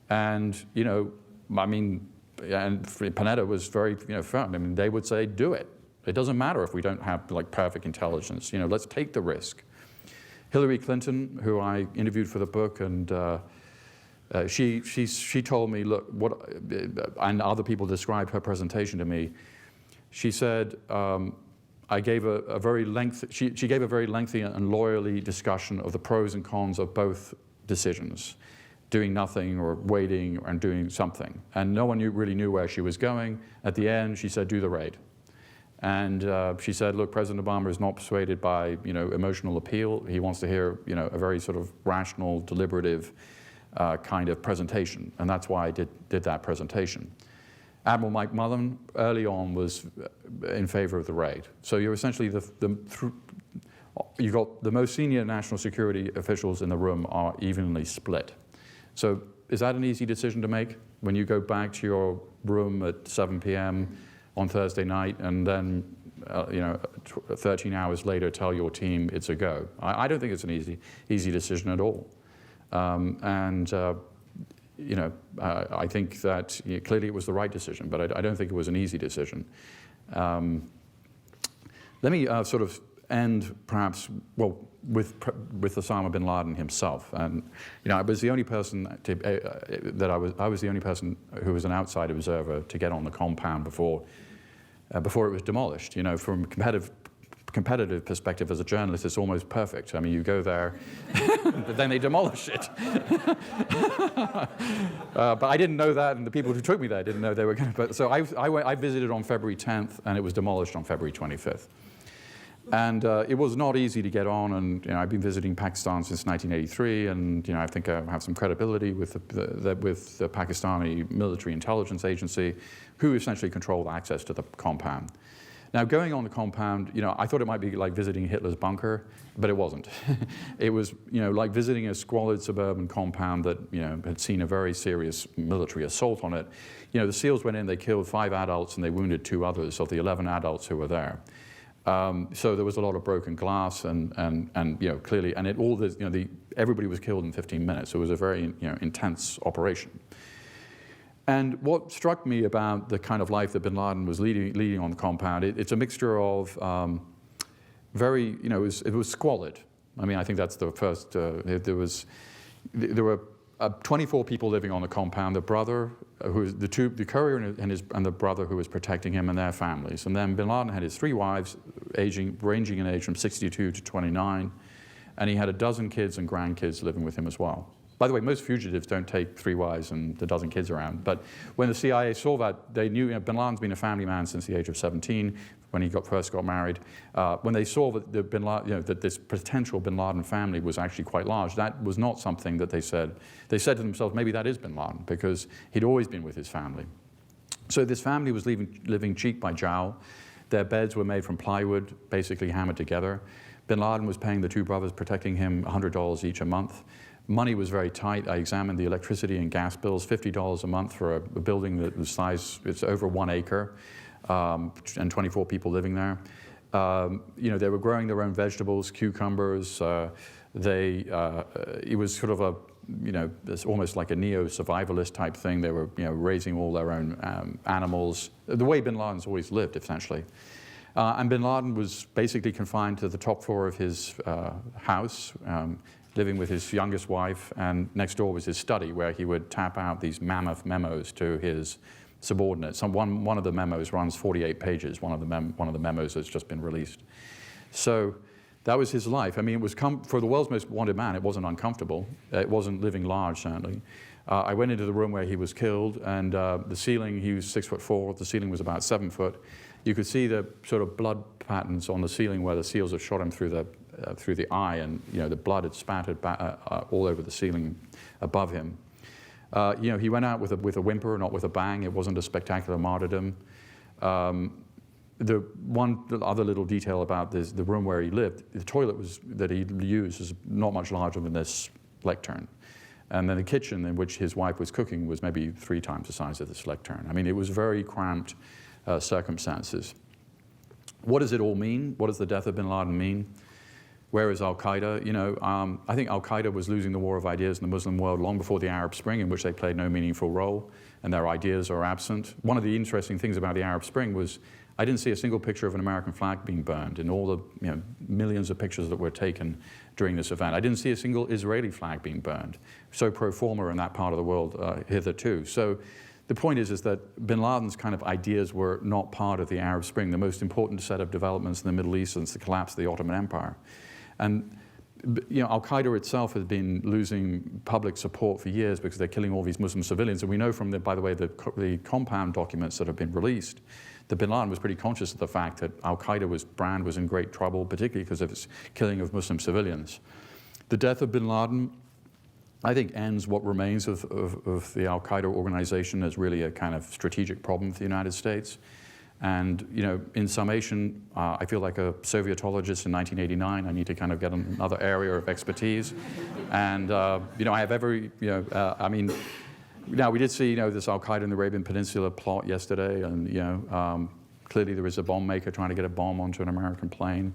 Speaker 1: And, you know, I mean, and Panetta was very, you know, firm. I mean, they would say, do it. It doesn't matter if we don't have, like, perfect intelligence. You know, let's take the risk. Hillary Clinton, who I interviewed for the book, and she told me, look, and other people described her presentation to me. She said, I gave a very lengthy, she gave a very lengthy and lawyerly discussion of the pros and cons of both decisions, doing nothing or waiting and doing something. And no one really knew where she was going. At the end, she said, do the raid. And she said, look, President Obama is not persuaded by, you know, emotional appeal. He wants to hear, you know, a very sort of rational, deliberative kind of presentation. And that's why I did that presentation. Admiral Mike Mullen early on was in favor of the raid. So you're essentially you've got the most senior national security officials in the room are evenly split. So is that an easy decision to make when you go back to your room at 7 p.m. on Thursday night and then, you know, 13 hours later tell your team it's a go? I don't think it's an easy decision at all. You know, I think that clearly it was the right decision, but I don't think it was an easy decision. Let me sort of end perhaps, well, with Osama bin Laden himself. And, you know, I was the only person I was the only person who was an outside observer to get on the compound before it was demolished. You know, from a competitive perspective as a journalist, it's almost perfect. I mean, you go there, but then they demolish it. But I didn't know that, and the people who took me there didn't know they were going to. But so I visited on February 10th, and it was demolished on February 25th. And it was not easy to get on, and, you know, I've been visiting Pakistan since 1983, and, you know, I think I have some credibility with the Pakistani military intelligence agency, who essentially controlled access to the compound. Now, going on the compound, you know, I thought it might be like visiting Hitler's bunker, but it wasn't. It was, you know, like visiting a squalid suburban compound that, you know, had seen a very serious military assault on it. You know, the SEALs went in, they killed 5 adults, and they wounded 2 others of the 11 adults who were there. So there was a lot of broken glass, and you know, clearly, and everybody was killed in 15 minutes. So it was a very, you know, intense operation. And what struck me about the kind of life that bin Laden was leading on the compound, it's a mixture of very, it was squalid. I mean, I think that's the first, there were 24 people living on the compound, the brother, the courier and the brother who was protecting him and their families. And then bin Laden had his 3 wives, ranging in age from 62 to 29, and he had a dozen kids and grandkids living with him as well. By the way, most fugitives don't take 3 wives and a dozen kids around. But when the CIA saw that, they knew bin Laden's been a family man since the age of 17, when he first got married. When they saw that that this potential bin Laden family was actually quite large, that was not something that they said. They said to themselves, maybe that is bin Laden, because he'd always been with his family. So this family was living cheek by jowl. Their beds were made from plywood, basically hammered together. Bin Laden was paying the 2 brothers protecting him $100 each a month. Money was very tight. I examined the electricity and gas bills, $50 a month for a building that the size, it's over 1 acre, and 24 people living there. They were growing their own vegetables, cucumbers. It was sort of it's almost like a neo-survivalist type thing. They were, raising all their own animals, the way bin Laden's always lived, essentially. And bin Laden was basically confined to the top floor of his house, living with his youngest wife, and next door was his study, where he would tap out these mammoth memos to his subordinates. One of the memos runs 48 pages. One of the memos has just been released. So that was his life. I mean, it was for the world's most wanted man. It wasn't uncomfortable. It wasn't living large, certainly. I went into the room where he was killed, and the ceiling. He was 6'4". The ceiling was about 7 foot. You could see the sort of blood patterns on the ceiling where the SEALs had shot him through the eye, and the blood had spattered all over the ceiling above him. He went out with a whimper, not with a bang. It wasn't a spectacular martyrdom. The other little detail about the room where he lived, the toilet that he used was not much larger than this lectern. And then the kitchen in which his wife was cooking was maybe 3 times the size of this lectern. I mean, it was very cramped circumstances. What does it all mean? What does the death of bin Laden mean? Where is Al-Qaeda? I think Al-Qaeda was losing the war of ideas in the Muslim world long before the Arab Spring, in which they played no meaningful role, and their ideas are absent. One of the interesting things about the Arab Spring was I didn't see a single picture of an American flag being burned in all the millions of pictures that were taken during this event. I didn't see a single Israeli flag being burned. So pro forma in that part of the world hitherto. So the point is that bin Laden's kind of ideas were not part of the Arab Spring, the most important set of developments in the Middle East since the collapse of the Ottoman Empire. And Al-Qaeda itself has been losing public support for years because they're killing all these Muslim civilians. And we know from, by the way, the compound documents that have been released, that bin Laden was pretty conscious of the fact that Al-Qaeda's brand was in great trouble, particularly because of its killing of Muslim civilians. The death of bin Laden, I think, ends what remains of the Al-Qaeda organization as really a kind of strategic problem for the United States. And, in summation, I feel like a Sovietologist in 1989. I need to kind of get another area of expertise. And, I have every, now we did see, this Al-Qaeda in the Arabian Peninsula plot yesterday. And, clearly there is a bomb maker trying to get a bomb onto an American plane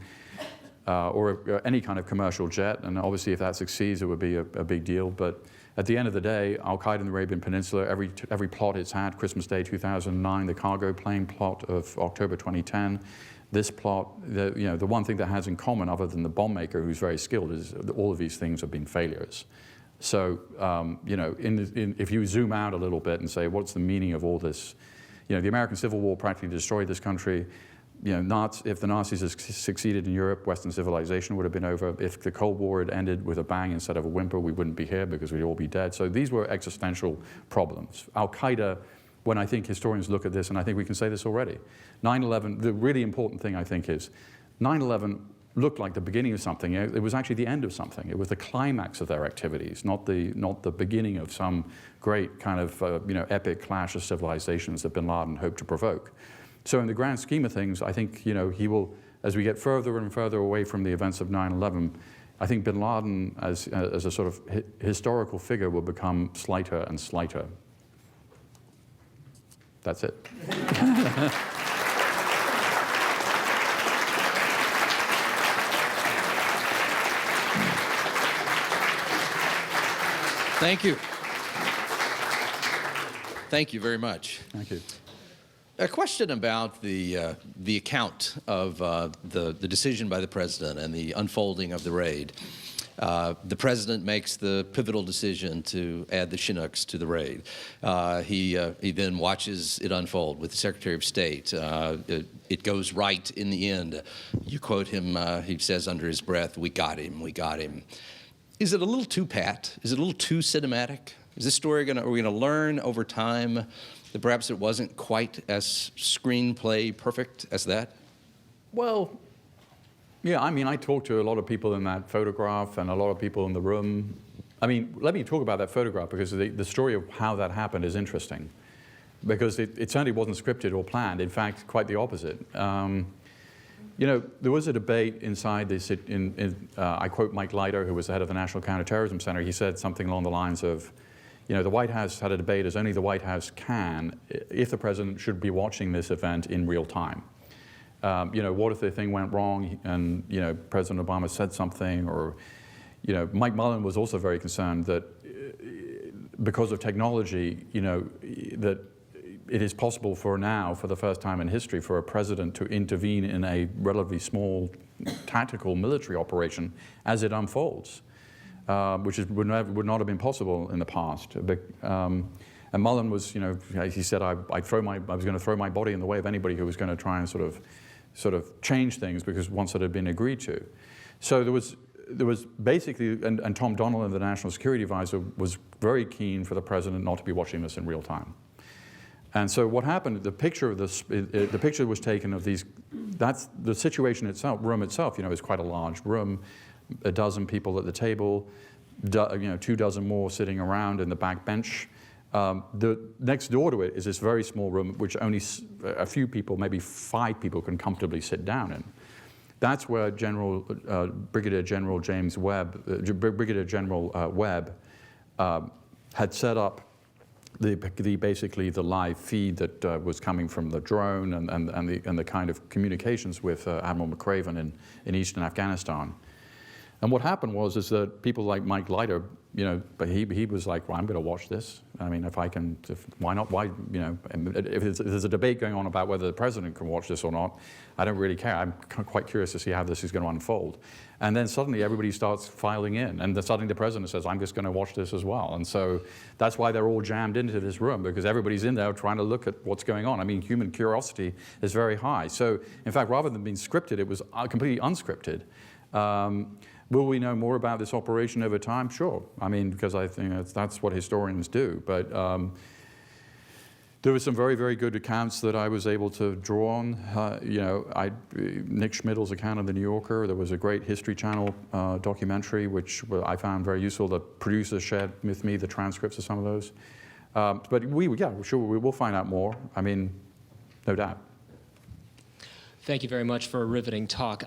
Speaker 1: or any kind of commercial jet. And obviously if that succeeds, it would be a big deal. But at the end of the day, Al-Qaeda in the Arabian Peninsula, every plot it's had, Christmas Day 2009, the cargo plane plot of October 2010, this plot, the one thing that has in common, other than the bomb maker who's very skilled, is that all of these things have been failures. So, if you zoom out a little bit and say, what's the meaning of all this? The American Civil War practically destroyed this country. If the Nazis had succeeded in Europe, Western civilization would have been over. If the Cold War had ended with a bang instead of a whimper, we wouldn't be here because we'd all be dead. So these were existential problems. Al-Qaeda, when I think historians look at this, and I think we can say this already, 9/11, the really important thing I think is 9/11 looked like the beginning of something. It was actually the end of something. It was the climax of their activities, not the beginning of some great kind of epic clash of civilizations that bin Laden hoped to provoke. So in the grand scheme of things, I think, he will, as we get further and further away from the events of 9/11, I think bin Laden as a sort of historical figure will become slighter and slighter. That's it.
Speaker 2: Thank you. Thank you very much.
Speaker 1: Thank you.
Speaker 2: A question about the account of the decision by the president and the unfolding of the raid. The president makes the pivotal decision to add the Chinooks to the raid. He then watches it unfold with the Secretary of State. It goes right in the end. You quote him, he says under his breath, "We got him, we got him." Is it a little too pat? Is it a little too cinematic? Is this story are we gonna learn over time that perhaps it wasn't quite as screenplay perfect as that?
Speaker 1: Well, yeah, I mean, I talked to a lot of people in that photograph and a lot of people in the room. I mean, let me talk about that photograph because the story of how that happened is interesting. Because it certainly wasn't scripted or planned. In fact, quite the opposite. You know, there was a debate inside this, I quote Mike Leiter, who was the head of the National Counterterrorism Center. He said something along the lines of, you know, the White House had a debate as only the White House can if the president should be watching this event in real time. You know, what if the thing went wrong and, you know, President Obama said something, or, you know, Mike Mullen was also very concerned that because of technology, you know, that it is possible for the first time in history, for a president to intervene in a relatively small tactical military operation as it unfolds, which would not have been possible in the past. And Mullen was, you know, he said, I was going to throw my body in the way of anybody who was going to try and sort of change things, because once it had been agreed to. So there was basically, and Tom Donilon, the National Security Advisor, was very keen for the president not to be watching this in real time. And so what happened, the picture was taken of these, that's the situation itself, room itself, you know, is quite a large room, a dozen people at the table, you know, 2 dozen more sitting around in the back bench. The next door to it is this very small room, which only a few people, maybe 5 people, can comfortably sit down in. That's where Brigadier General James Webb, Brigadier General Webb, had set up basically the live feed that was coming from the drone and the kind of communications with Admiral McRaven in eastern Afghanistan. And what happened was that people like Mike Leiter, you know, but he was like, well, I'm going to watch this. I mean, why not? Why, you know, if there's a debate going on about whether the president can watch this or not, I don't really care. I'm quite curious to see how this is going to unfold. And then suddenly everybody starts filing in, and then suddenly the president says, I'm just going to watch this as well. And so that's why they're all jammed into this room, because everybody's in there trying to look at what's going on. I mean, human curiosity is very high. So in fact, rather than being scripted, it was completely unscripted. Will we know more about this operation over time? Sure. I mean, because I think that's what historians do. But there were some very, very good accounts that I was able to draw on. You know, Nick Schmidl's account of the New Yorker. There was a great History Channel documentary, which I found very useful. The producers shared with me the transcripts of some of those. But sure, we will find out more. I mean, no doubt.
Speaker 3: Thank you very much for a riveting talk.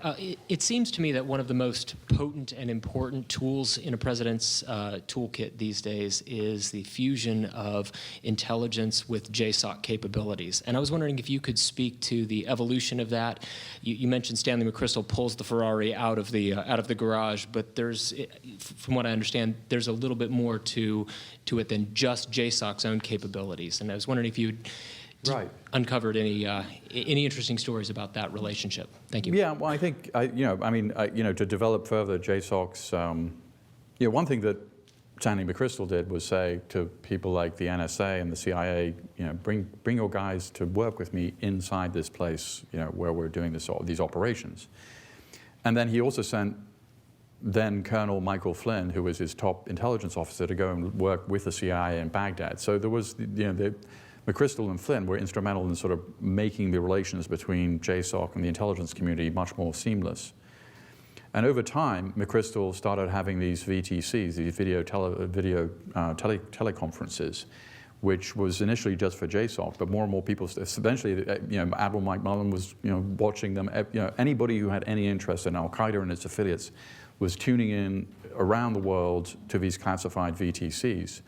Speaker 3: It seems to me that one of the most potent and important tools in a president's toolkit these days is the fusion of intelligence with JSOC capabilities. And I was wondering if you could speak to the evolution of that. You mentioned Stanley McChrystal pulls the Ferrari out of the garage, but there's, from what I understand, there's a little bit more to it than just JSOC's own capabilities. And I was wondering if you'd uncovered any interesting stories about that relationship. Thank you.
Speaker 1: Yeah, well, I think, to develop further JSOC's, one thing that Stanley McChrystal did was say to people like the NSA and the CIA, bring your guys to work with me inside this place, where we're doing these operations. And then he also sent then Colonel Michael Flynn, who was his top intelligence officer, to go and work with the CIA in Baghdad. So there was, McChrystal and Flynn were instrumental in sort of making the relations between JSOC and the intelligence community much more seamless. And over time, McChrystal started having these VTCs, these video teleconferences, which was initially just for JSOC, but more and more people, eventually, Admiral Mike Mullen was, watching them. Anybody who had any interest in Al-Qaeda and its affiliates was tuning in around the world to these classified VTCs.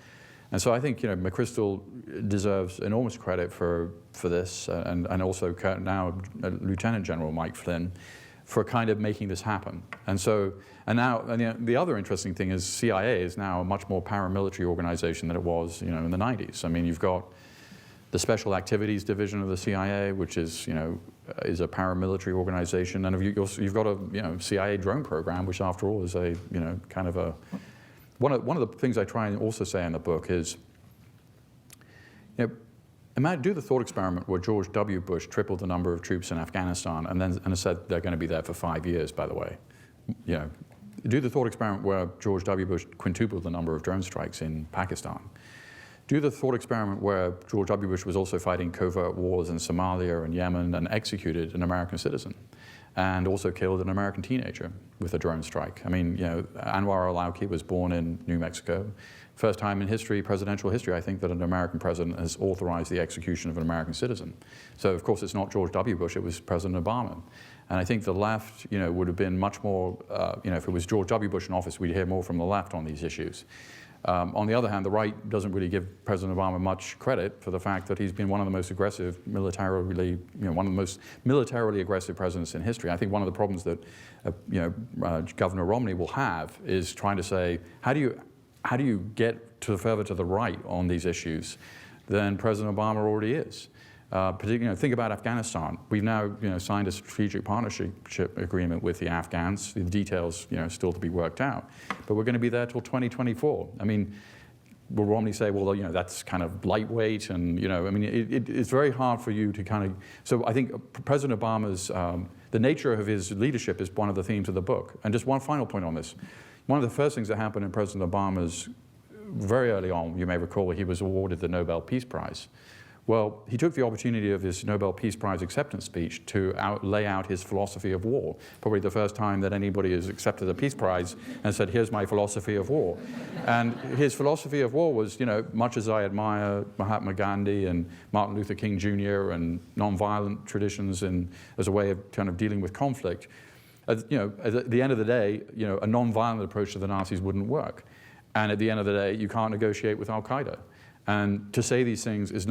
Speaker 1: And so I think, McChrystal deserves enormous credit for this, and also now Lieutenant General Mike Flynn, for kind of making this happen. And the other interesting thing is CIA is now a much more paramilitary organization than it was, in the 90s. I mean, you've got the Special Activities Division of the CIA, which is, is a paramilitary organization, and you've got a, CIA drone program, which after all is a, kind of a, one of the things I try and also say in the book is, do the thought experiment where George W. Bush tripled the number of troops in Afghanistan and said they're going to be there for 5 years, by the way. Do the thought experiment where George W. Bush quintupled the number of drone strikes in Pakistan. Do the thought experiment where George W. Bush was also fighting covert wars in Somalia and Yemen and executed an American citizen and also killed an American teenager with a drone strike. I mean, Anwar al-Awlaki was born in New Mexico. First time in history, presidential history, I think, that an American president has authorized the execution of an American citizen. So, of course, it's not George W. Bush, it was President Obama. And I think the left, would have been much more, if it was George W. Bush in office, we'd hear more from the left on these issues. On the other hand, the right doesn't really give President Obama much credit for the fact that he's been one of the most aggressive militarily, one of the most militarily aggressive presidents in history. I think one of the problems that, Governor Romney will have is trying to say, how do you get further to the right on these issues than President Obama already is? Particularly, think about Afghanistan. We've now, signed a strategic partnership agreement with the Afghans. The details, still to be worked out. But we're going to be there till 2024. I mean, will Romney say, well, that's kind of lightweight, and it's very hard for you to kind of. So I think President Obama's the nature of his leadership is one of the themes of the book. And just one final point on this. One of the first things that happened in President Obama's very early on, you may recall, he was awarded the Nobel Peace Prize. Well, he took the opportunity of his Nobel Peace Prize acceptance speech to lay out his philosophy of war. Probably the first time that anybody has accepted a Peace Prize and said, here's my philosophy of war. And his philosophy of war was, much as I admire Mahatma Gandhi and Martin Luther King Jr. and nonviolent traditions as a way of kind of dealing with conflict, at the end of the day, a nonviolent approach to the Nazis wouldn't work. And at the end of the day, you can't negotiate with Al-Qaeda. And to say these things is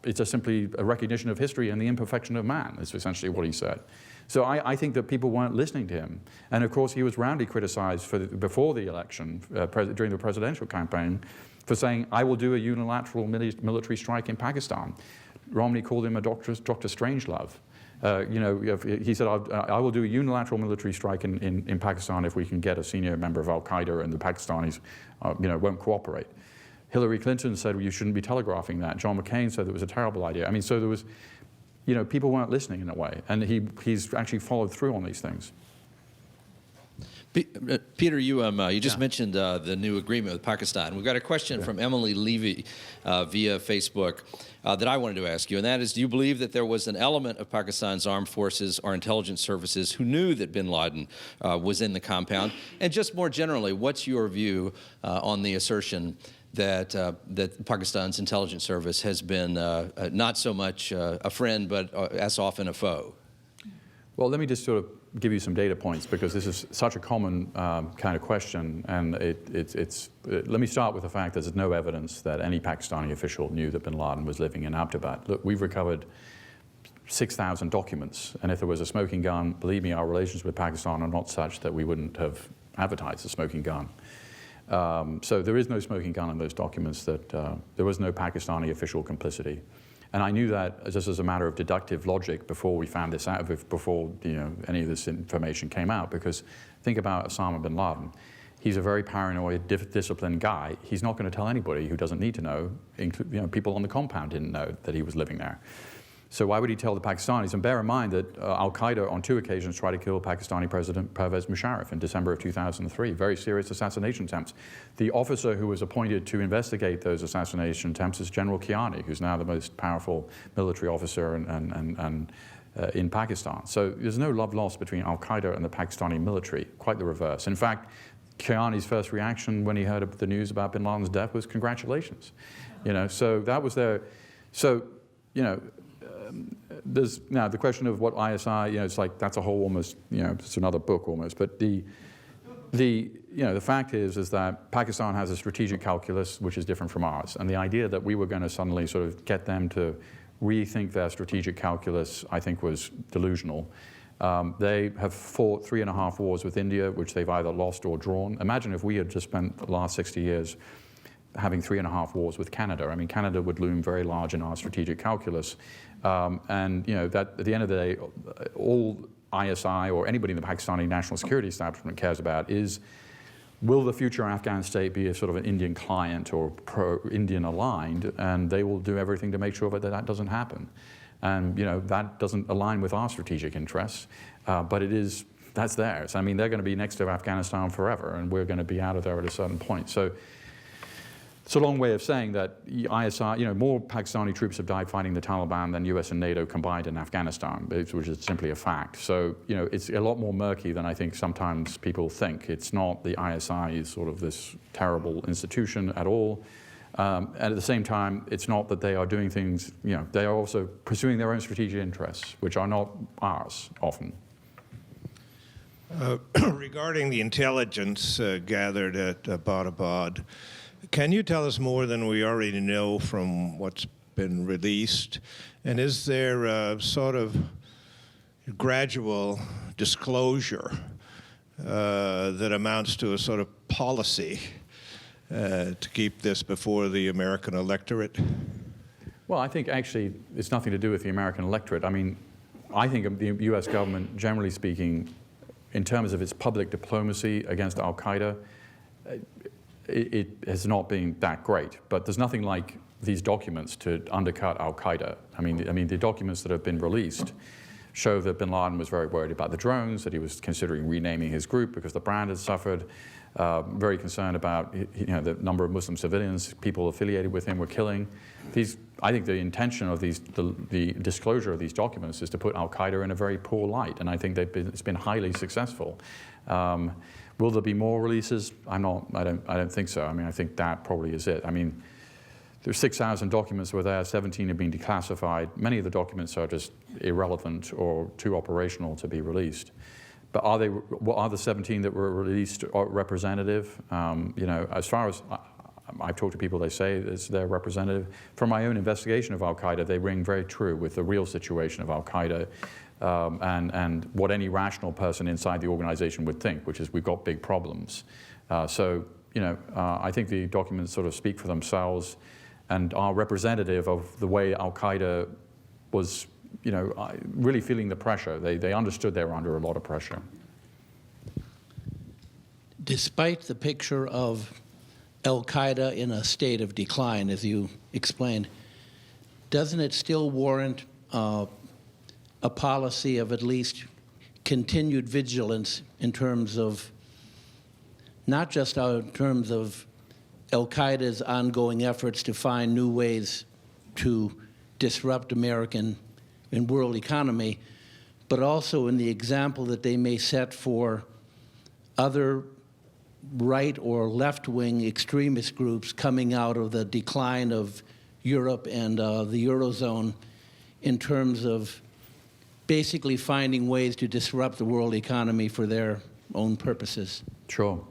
Speaker 1: it's simply a recognition of history and the imperfection of man, is essentially what he said. So I think that people weren't listening to him. And of course, he was roundly criticized before the election, during the presidential campaign, for saying, I will do a unilateral military strike in Pakistan. Romney called him a Dr. Strangelove. He said, I will do a unilateral military strike in Pakistan if we can get a senior member of Al-Qaeda and the Pakistanis won't cooperate. Hillary Clinton said, well, you shouldn't be telegraphing that. John McCain said it was a terrible idea. I mean, so there was, people weren't listening in a way. And he's actually followed through on these things.
Speaker 2: Peter, you just mentioned the new agreement with Pakistan. We've got a question from Emily Levy via Facebook that I wanted to ask you, and that is, do you believe that there was an element of Pakistan's armed forces or intelligence services who knew that bin Laden was in the compound? And just more generally, what's your view on the assertion that Pakistan's intelligence service has been not so much a friend, but as often a foe?
Speaker 1: Well, let me just sort of give you some data points, because this is such a common kind of question, and let me start with the fact that there's no evidence that any Pakistani official knew that bin Laden was living in Abbottabad. Look, we've recovered 6,000 documents, and if there was a smoking gun, believe me, our relations with Pakistan are not such that we wouldn't have advertised a smoking gun. So there is no smoking gun in those documents, that there was no Pakistani official complicity. And I knew that just as a matter of deductive logic before we found this out, before any of this information came out, because think about Osama bin Laden. He's a very paranoid, disciplined guy. He's not going to tell anybody who doesn't need to know. People on the compound didn't know that he was living there. So why would he tell the Pakistanis? And bear in mind that Al-Qaeda on 2 occasions tried to kill Pakistani President Pervez Musharraf in December of 2003. Very serious assassination attempts. The officer who was appointed to investigate those assassination attempts is General Kiani, who's now the most powerful military officer in Pakistan. So there's no love lost between Al-Qaeda and the Pakistani military, quite the reverse. In fact, Kiani's first reaction when he heard of the news about bin Laden's death was congratulations. So that was their, there's now the question of what ISI, it's like that's a whole almost, it's another book almost. But the fact is that Pakistan has a strategic calculus which is different from ours, and the idea that we were going to suddenly sort of get them to rethink their strategic calculus, I think, was delusional. They have fought 3.5 wars with India, which they've either lost or drawn. Imagine if we had just spent the last 60 years having 3.5 wars with Canada. I mean, Canada would loom very large in our strategic calculus. And that at the end of the day, all ISI or anybody in the Pakistani national security establishment cares about is, will the future Afghan state be a sort of an Indian client or pro-Indian aligned? And they will do everything to make sure that that doesn't happen. And that doesn't align with our strategic interests, but that's theirs. I mean, they're going to be next to Afghanistan forever, and we're going to be out of there at a certain point. So it's a long way of saying that ISI, more Pakistani troops have died fighting the Taliban than US and NATO combined in Afghanistan, which is simply a fact. So, it's a lot more murky than I think sometimes people think. It's not the ISI is sort of this terrible institution at all. And at the same time, it's not that they are doing things, they are also pursuing their own strategic interests, which are not ours often.
Speaker 4: Regarding the intelligence gathered at Abbottabad, can you tell us more than we already know from what's been released? And is there a sort of gradual disclosure that amounts to a sort of policy to keep this before the American electorate?
Speaker 1: Well, I think actually it's nothing to do with the American electorate. I mean, I think the US government, generally speaking, in terms of its public diplomacy against al-Qaeda, it has not been that great. But there's nothing like these documents to undercut al-Qaeda. I mean, the documents that have been released show that bin Laden was very worried about the drones, that he was considering renaming his group because the brand had suffered, very concerned about the number of Muslim civilians people affiliated with him were killing. I think the intention of the disclosure of these documents is to put al-Qaeda in a very poor light, and I think it's been highly successful. Will there be more releases? I don't think so. I mean, I think that probably is it. I mean, there's 6,000 documents were there, 17 have been declassified. Many of the documents are just irrelevant or too operational to be released. But are the 17 that were released representative? As far as I've talked to people, they say they're representative. From my own investigation of al-Qaeda, they ring very true with the real situation of al-Qaeda and what any rational person inside the organization would think, which is we've got big problems. I think the documents sort of speak for themselves and are representative of the way al-Qaeda was, really feeling the pressure. They understood they were under a lot of pressure.
Speaker 5: Despite the picture of al-Qaeda in a state of decline, as you explained, doesn't it still warrant a policy of at least continued vigilance in terms of, not just in terms of al-Qaeda's ongoing efforts to find new ways to disrupt American and world economy, but also in the example that they may set for other right or left-wing extremist groups coming out of the decline of Europe and the Eurozone in terms of basically finding ways to disrupt the world economy for their own purposes?
Speaker 1: Sure.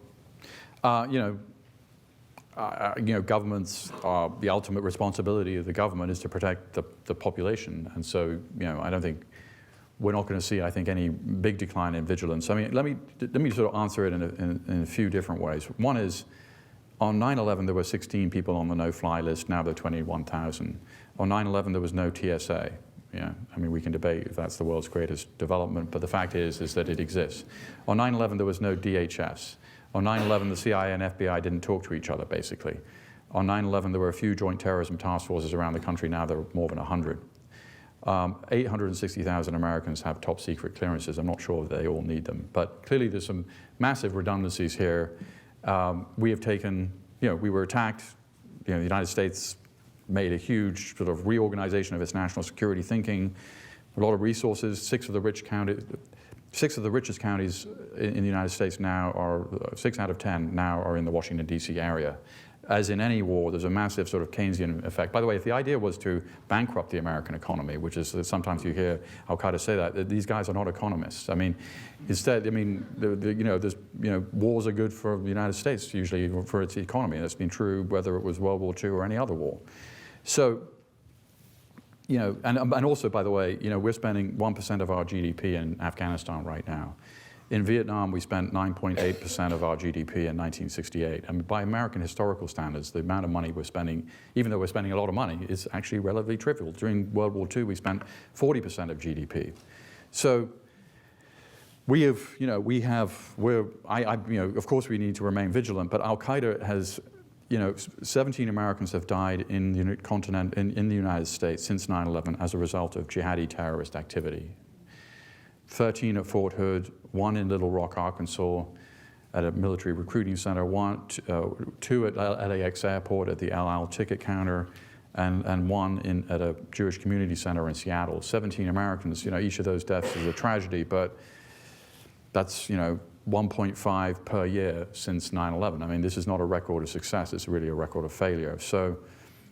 Speaker 1: Governments are, the ultimate responsibility of the government is to protect the population. And so, I don't think we're not going to see, I think, any big decline in vigilance. I mean, let me sort of answer it in a few different ways. One is, on 9/11, there were 16 people on the no-fly list. Now there are 21,000. On 9/11, there was no TSA. I mean, we can debate if that's the world's greatest development, but the fact is that it exists. On 9/11, there was no DHS. On 9/11, the CIA and FBI didn't talk to each other, basically. On 9/11, there were a few joint terrorism task forces around the country. Now there are more than 100. 860,000 Americans have top secret clearances. I'm not sure they all need them. But clearly there's some massive redundancies here. We have taken, we were attacked. The United States made a huge sort of reorganization of its national security thinking. A lot of resources. Six of the richest counties in the United States now are, 6 out of 10 now are in the Washington, D.C. area. As in any war, there's a massive sort of Keynesian effect. By the way, if the idea was to bankrupt the American economy, which is sometimes you hear al-Qaeda say that, these guys are not economists. I mean, instead, there's, wars are good for the United States, usually for its economy. That's been true whether it was World War II or any other war. So, and also, by the way, we're spending 1% of our GDP in Afghanistan right now. In Vietnam, we spent 9.8% of our GDP in 1968. I mean, by American historical standards, the amount of money we're spending, even though we're spending a lot of money, is actually relatively trivial. During World War II, we spent 40% of GDP. So we have, you know, of course we need to remain vigilant, but Al-Qaeda has, 17 Americans have died in the United States since 9/11 as a result of jihadi terrorist activity. 13 at Fort Hood, 1 in Little Rock, Arkansas, at a military recruiting center, 2 at LAX airport at the El Al ticket counter, and 1 at a Jewish community center in Seattle. 17 Americans, each of those deaths is a tragedy, but that's, 1.5 per year since 9/11. I mean, this is not a record of success, it's really a record of failure. So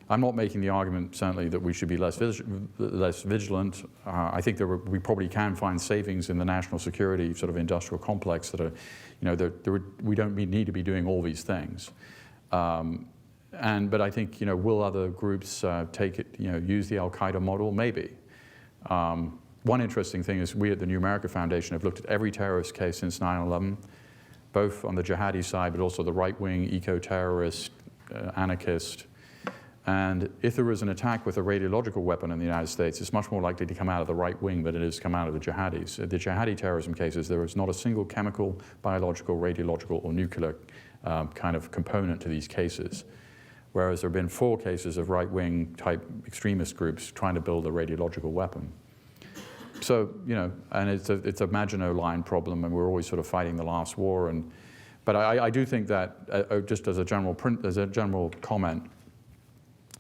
Speaker 1: I'm not making the argument, certainly, that we should be less vigilant. I think we probably can find savings in the national security sort of industrial complex that are, we don't need to be doing all these things. But I think, will other groups use the Al-Qaeda model? Maybe. One interesting thing is we at the New America Foundation have looked at every terrorist case since 9/11, both on the jihadi side, but also the right-wing, eco-terrorist, anarchist. And if there is an attack with a radiological weapon in the United States, it's much more likely to come out of the right wing than it is to come out of the jihadis. The jihadi terrorism cases, there is not a single chemical, biological, radiological, or nuclear kind of component to these cases. Whereas there have been 4 cases of right-wing type extremist groups trying to build a radiological weapon. So, and it's a Maginot Line problem, and we're always sort of fighting the last war. But I do think that, just as a general comment,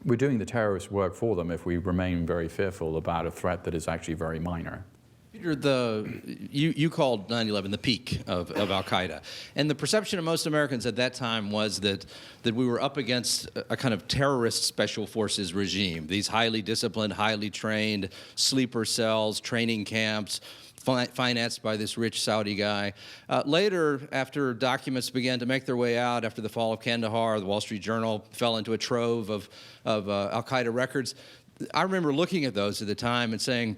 Speaker 1: we're doing the terrorist work for them if we remain very fearful about a threat that is actually very minor.
Speaker 2: Peter, you called 9/11 the peak of Al-Qaeda. And the perception of most Americans at that time was that we were up against a kind of terrorist special forces regime, these highly disciplined, highly trained sleeper cells, training camps, financed by this rich Saudi guy. Later, after documents began to make their way out, after the fall of Kandahar, the Wall Street Journal fell into a trove of Al-Qaeda records. I remember looking at those at the time and saying,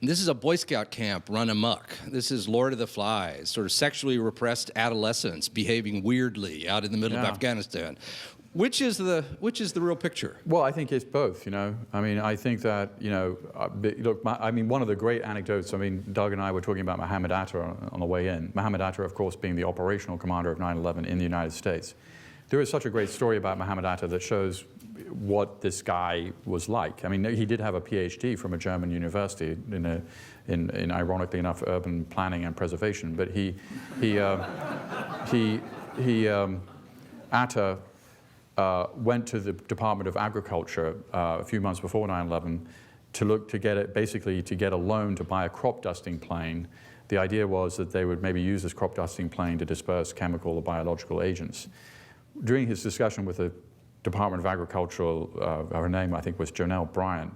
Speaker 2: this is a Boy Scout camp run amok. This is Lord of the Flies, sort of sexually repressed adolescents behaving weirdly out in the middle of Afghanistan. Which is the real picture?
Speaker 1: Well, I think it's both, I mean, I think that, look, one of the great anecdotes, Doug and I were talking about Mohammed Atta on the way in. Mohammed Atta, of course, being the operational commander of 9/11 in the United States. There is such a great story about Mohammed Atta that shows what this guy was like. I mean, he did have a PhD from a German university in ironically enough, urban planning and preservation, but Atta went to the Department of Agriculture a few months before 9/11 to get a loan to buy a crop dusting plane. The idea was that they would maybe use this crop dusting plane to disperse chemical or biological agents. During his discussion with the Department of Agriculture, her name I think was Jonelle Bryant,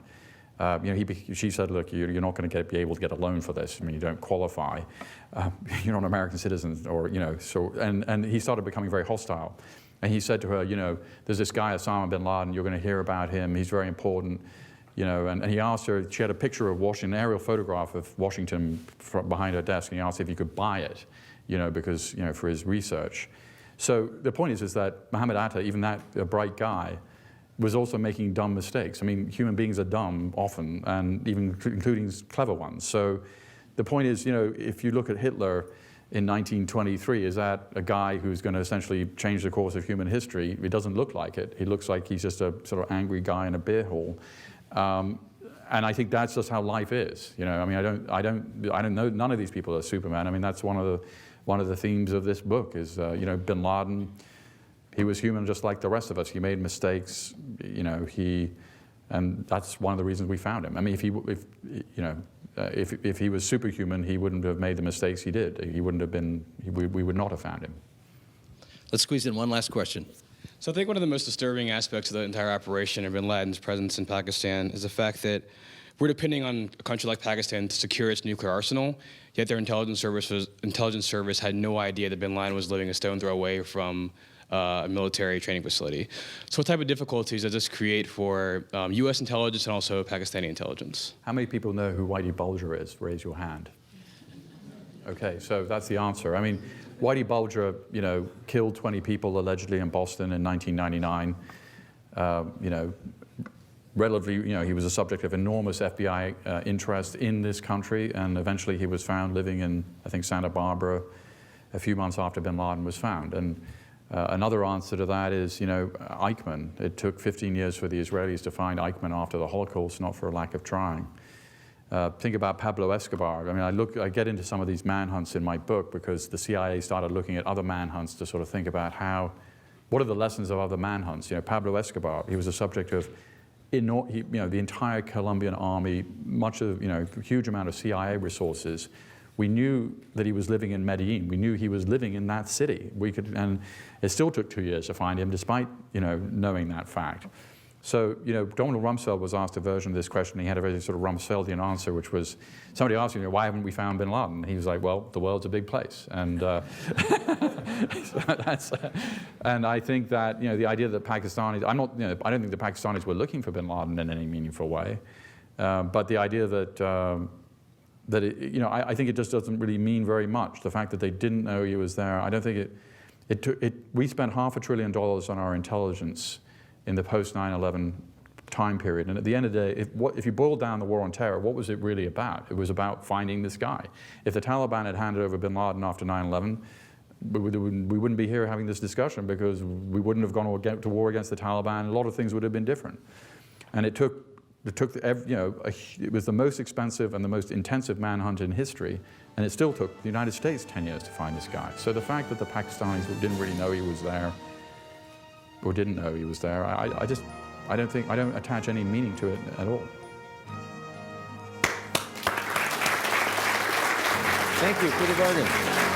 Speaker 1: she said, look, you're not going to be able to get a loan for this. I mean, you don't qualify. You're not an American citizen, and he started becoming very hostile. And he said to her, there's this guy, Osama bin Laden, you're going to hear about him, he's very important, and he asked her, she had a picture of Washington, an aerial photograph of Washington behind her desk, and he asked if he could buy it, because, for his research. So the point is that Mohammed Atta, even that bright guy, was also making dumb mistakes. I mean, human beings are dumb often, and even including clever ones. So the point is, if you look at Hitler in 1923, is that a guy who's going to essentially change the course of human history? It doesn't look like it. He looks like he's just a sort of angry guy in a beer hall. And I think that's just how life is. I mean, I don't know. None of these people are Superman. I mean, that's one of the themes of this book is, bin Laden. He was human just like the rest of us. He made mistakes. And that's one of the reasons we found him. I mean, if he was superhuman, he wouldn't have made the mistakes he did. He wouldn't have been. We would not have found him.
Speaker 2: Let's squeeze in one last question.
Speaker 6: So I think one of the most disturbing aspects of the entire operation of bin Laden's presence in Pakistan is the fact that we're depending on a country like Pakistan to secure its nuclear arsenal, yet their intelligence service had no idea that bin Laden was living a stone throw away from a military training facility. So what type of difficulties does this create for U.S. intelligence and also Pakistani intelligence?
Speaker 1: How many people know who Whitey Bulger is? Raise your hand. Okay, so that's the answer. I mean, Whitey Bulger, you know, killed 20 people allegedly in Boston in 1999. You know, relatively, you know, he was a subject of enormous FBI interest in this country, and eventually he was found living in, I think, Santa Barbara a few months after bin Laden was found. And another answer to that is, you know, Eichmann. It took 15 years for the Israelis to find Eichmann after the Holocaust, not for a lack of trying. Think about Pablo Escobar. I mean, I get into some of these manhunts in my book because the CIA started looking at other manhunts to sort of think about what are the lessons of other manhunts? You know, Pablo Escobar, he was a subject of, you know, the entire Colombian army, a huge amount of CIA resources. We knew that he was living in Medellin. We knew he was living in that city. And it still took 2 years to find him, despite, you know, knowing that fact. So, you know, Donald Rumsfeld was asked a version of this question. He had a very sort of Rumsfeldian answer, which was, somebody asked him, why haven't we found bin Laden? He was like, well, the world's a big place. And, and I think that, you know, the idea that Pakistanis, I don't think the Pakistanis were looking for bin Laden in any meaningful way. But the idea that, I think it just doesn't really mean very much. The fact that they didn't know he was there, I don't think we spent $500 billion on our intelligence in the post 9/11 time period. And at the end of the day, if you boil down the war on terror, what was it really about? It was about finding this guy. If the Taliban had handed over bin Laden after 9/11, we wouldn't be here having this discussion, because we wouldn't have gone to war against the Taliban. A lot of things would have been different. And it was the most expensive and the most intensive manhunt in history, and it still took the United States 10 years to find this guy. So the fact that the Pakistanis didn't really know he was there, or didn't know he was there, I don't attach any meaning to it at all.
Speaker 2: Thank you, Peter Bergen.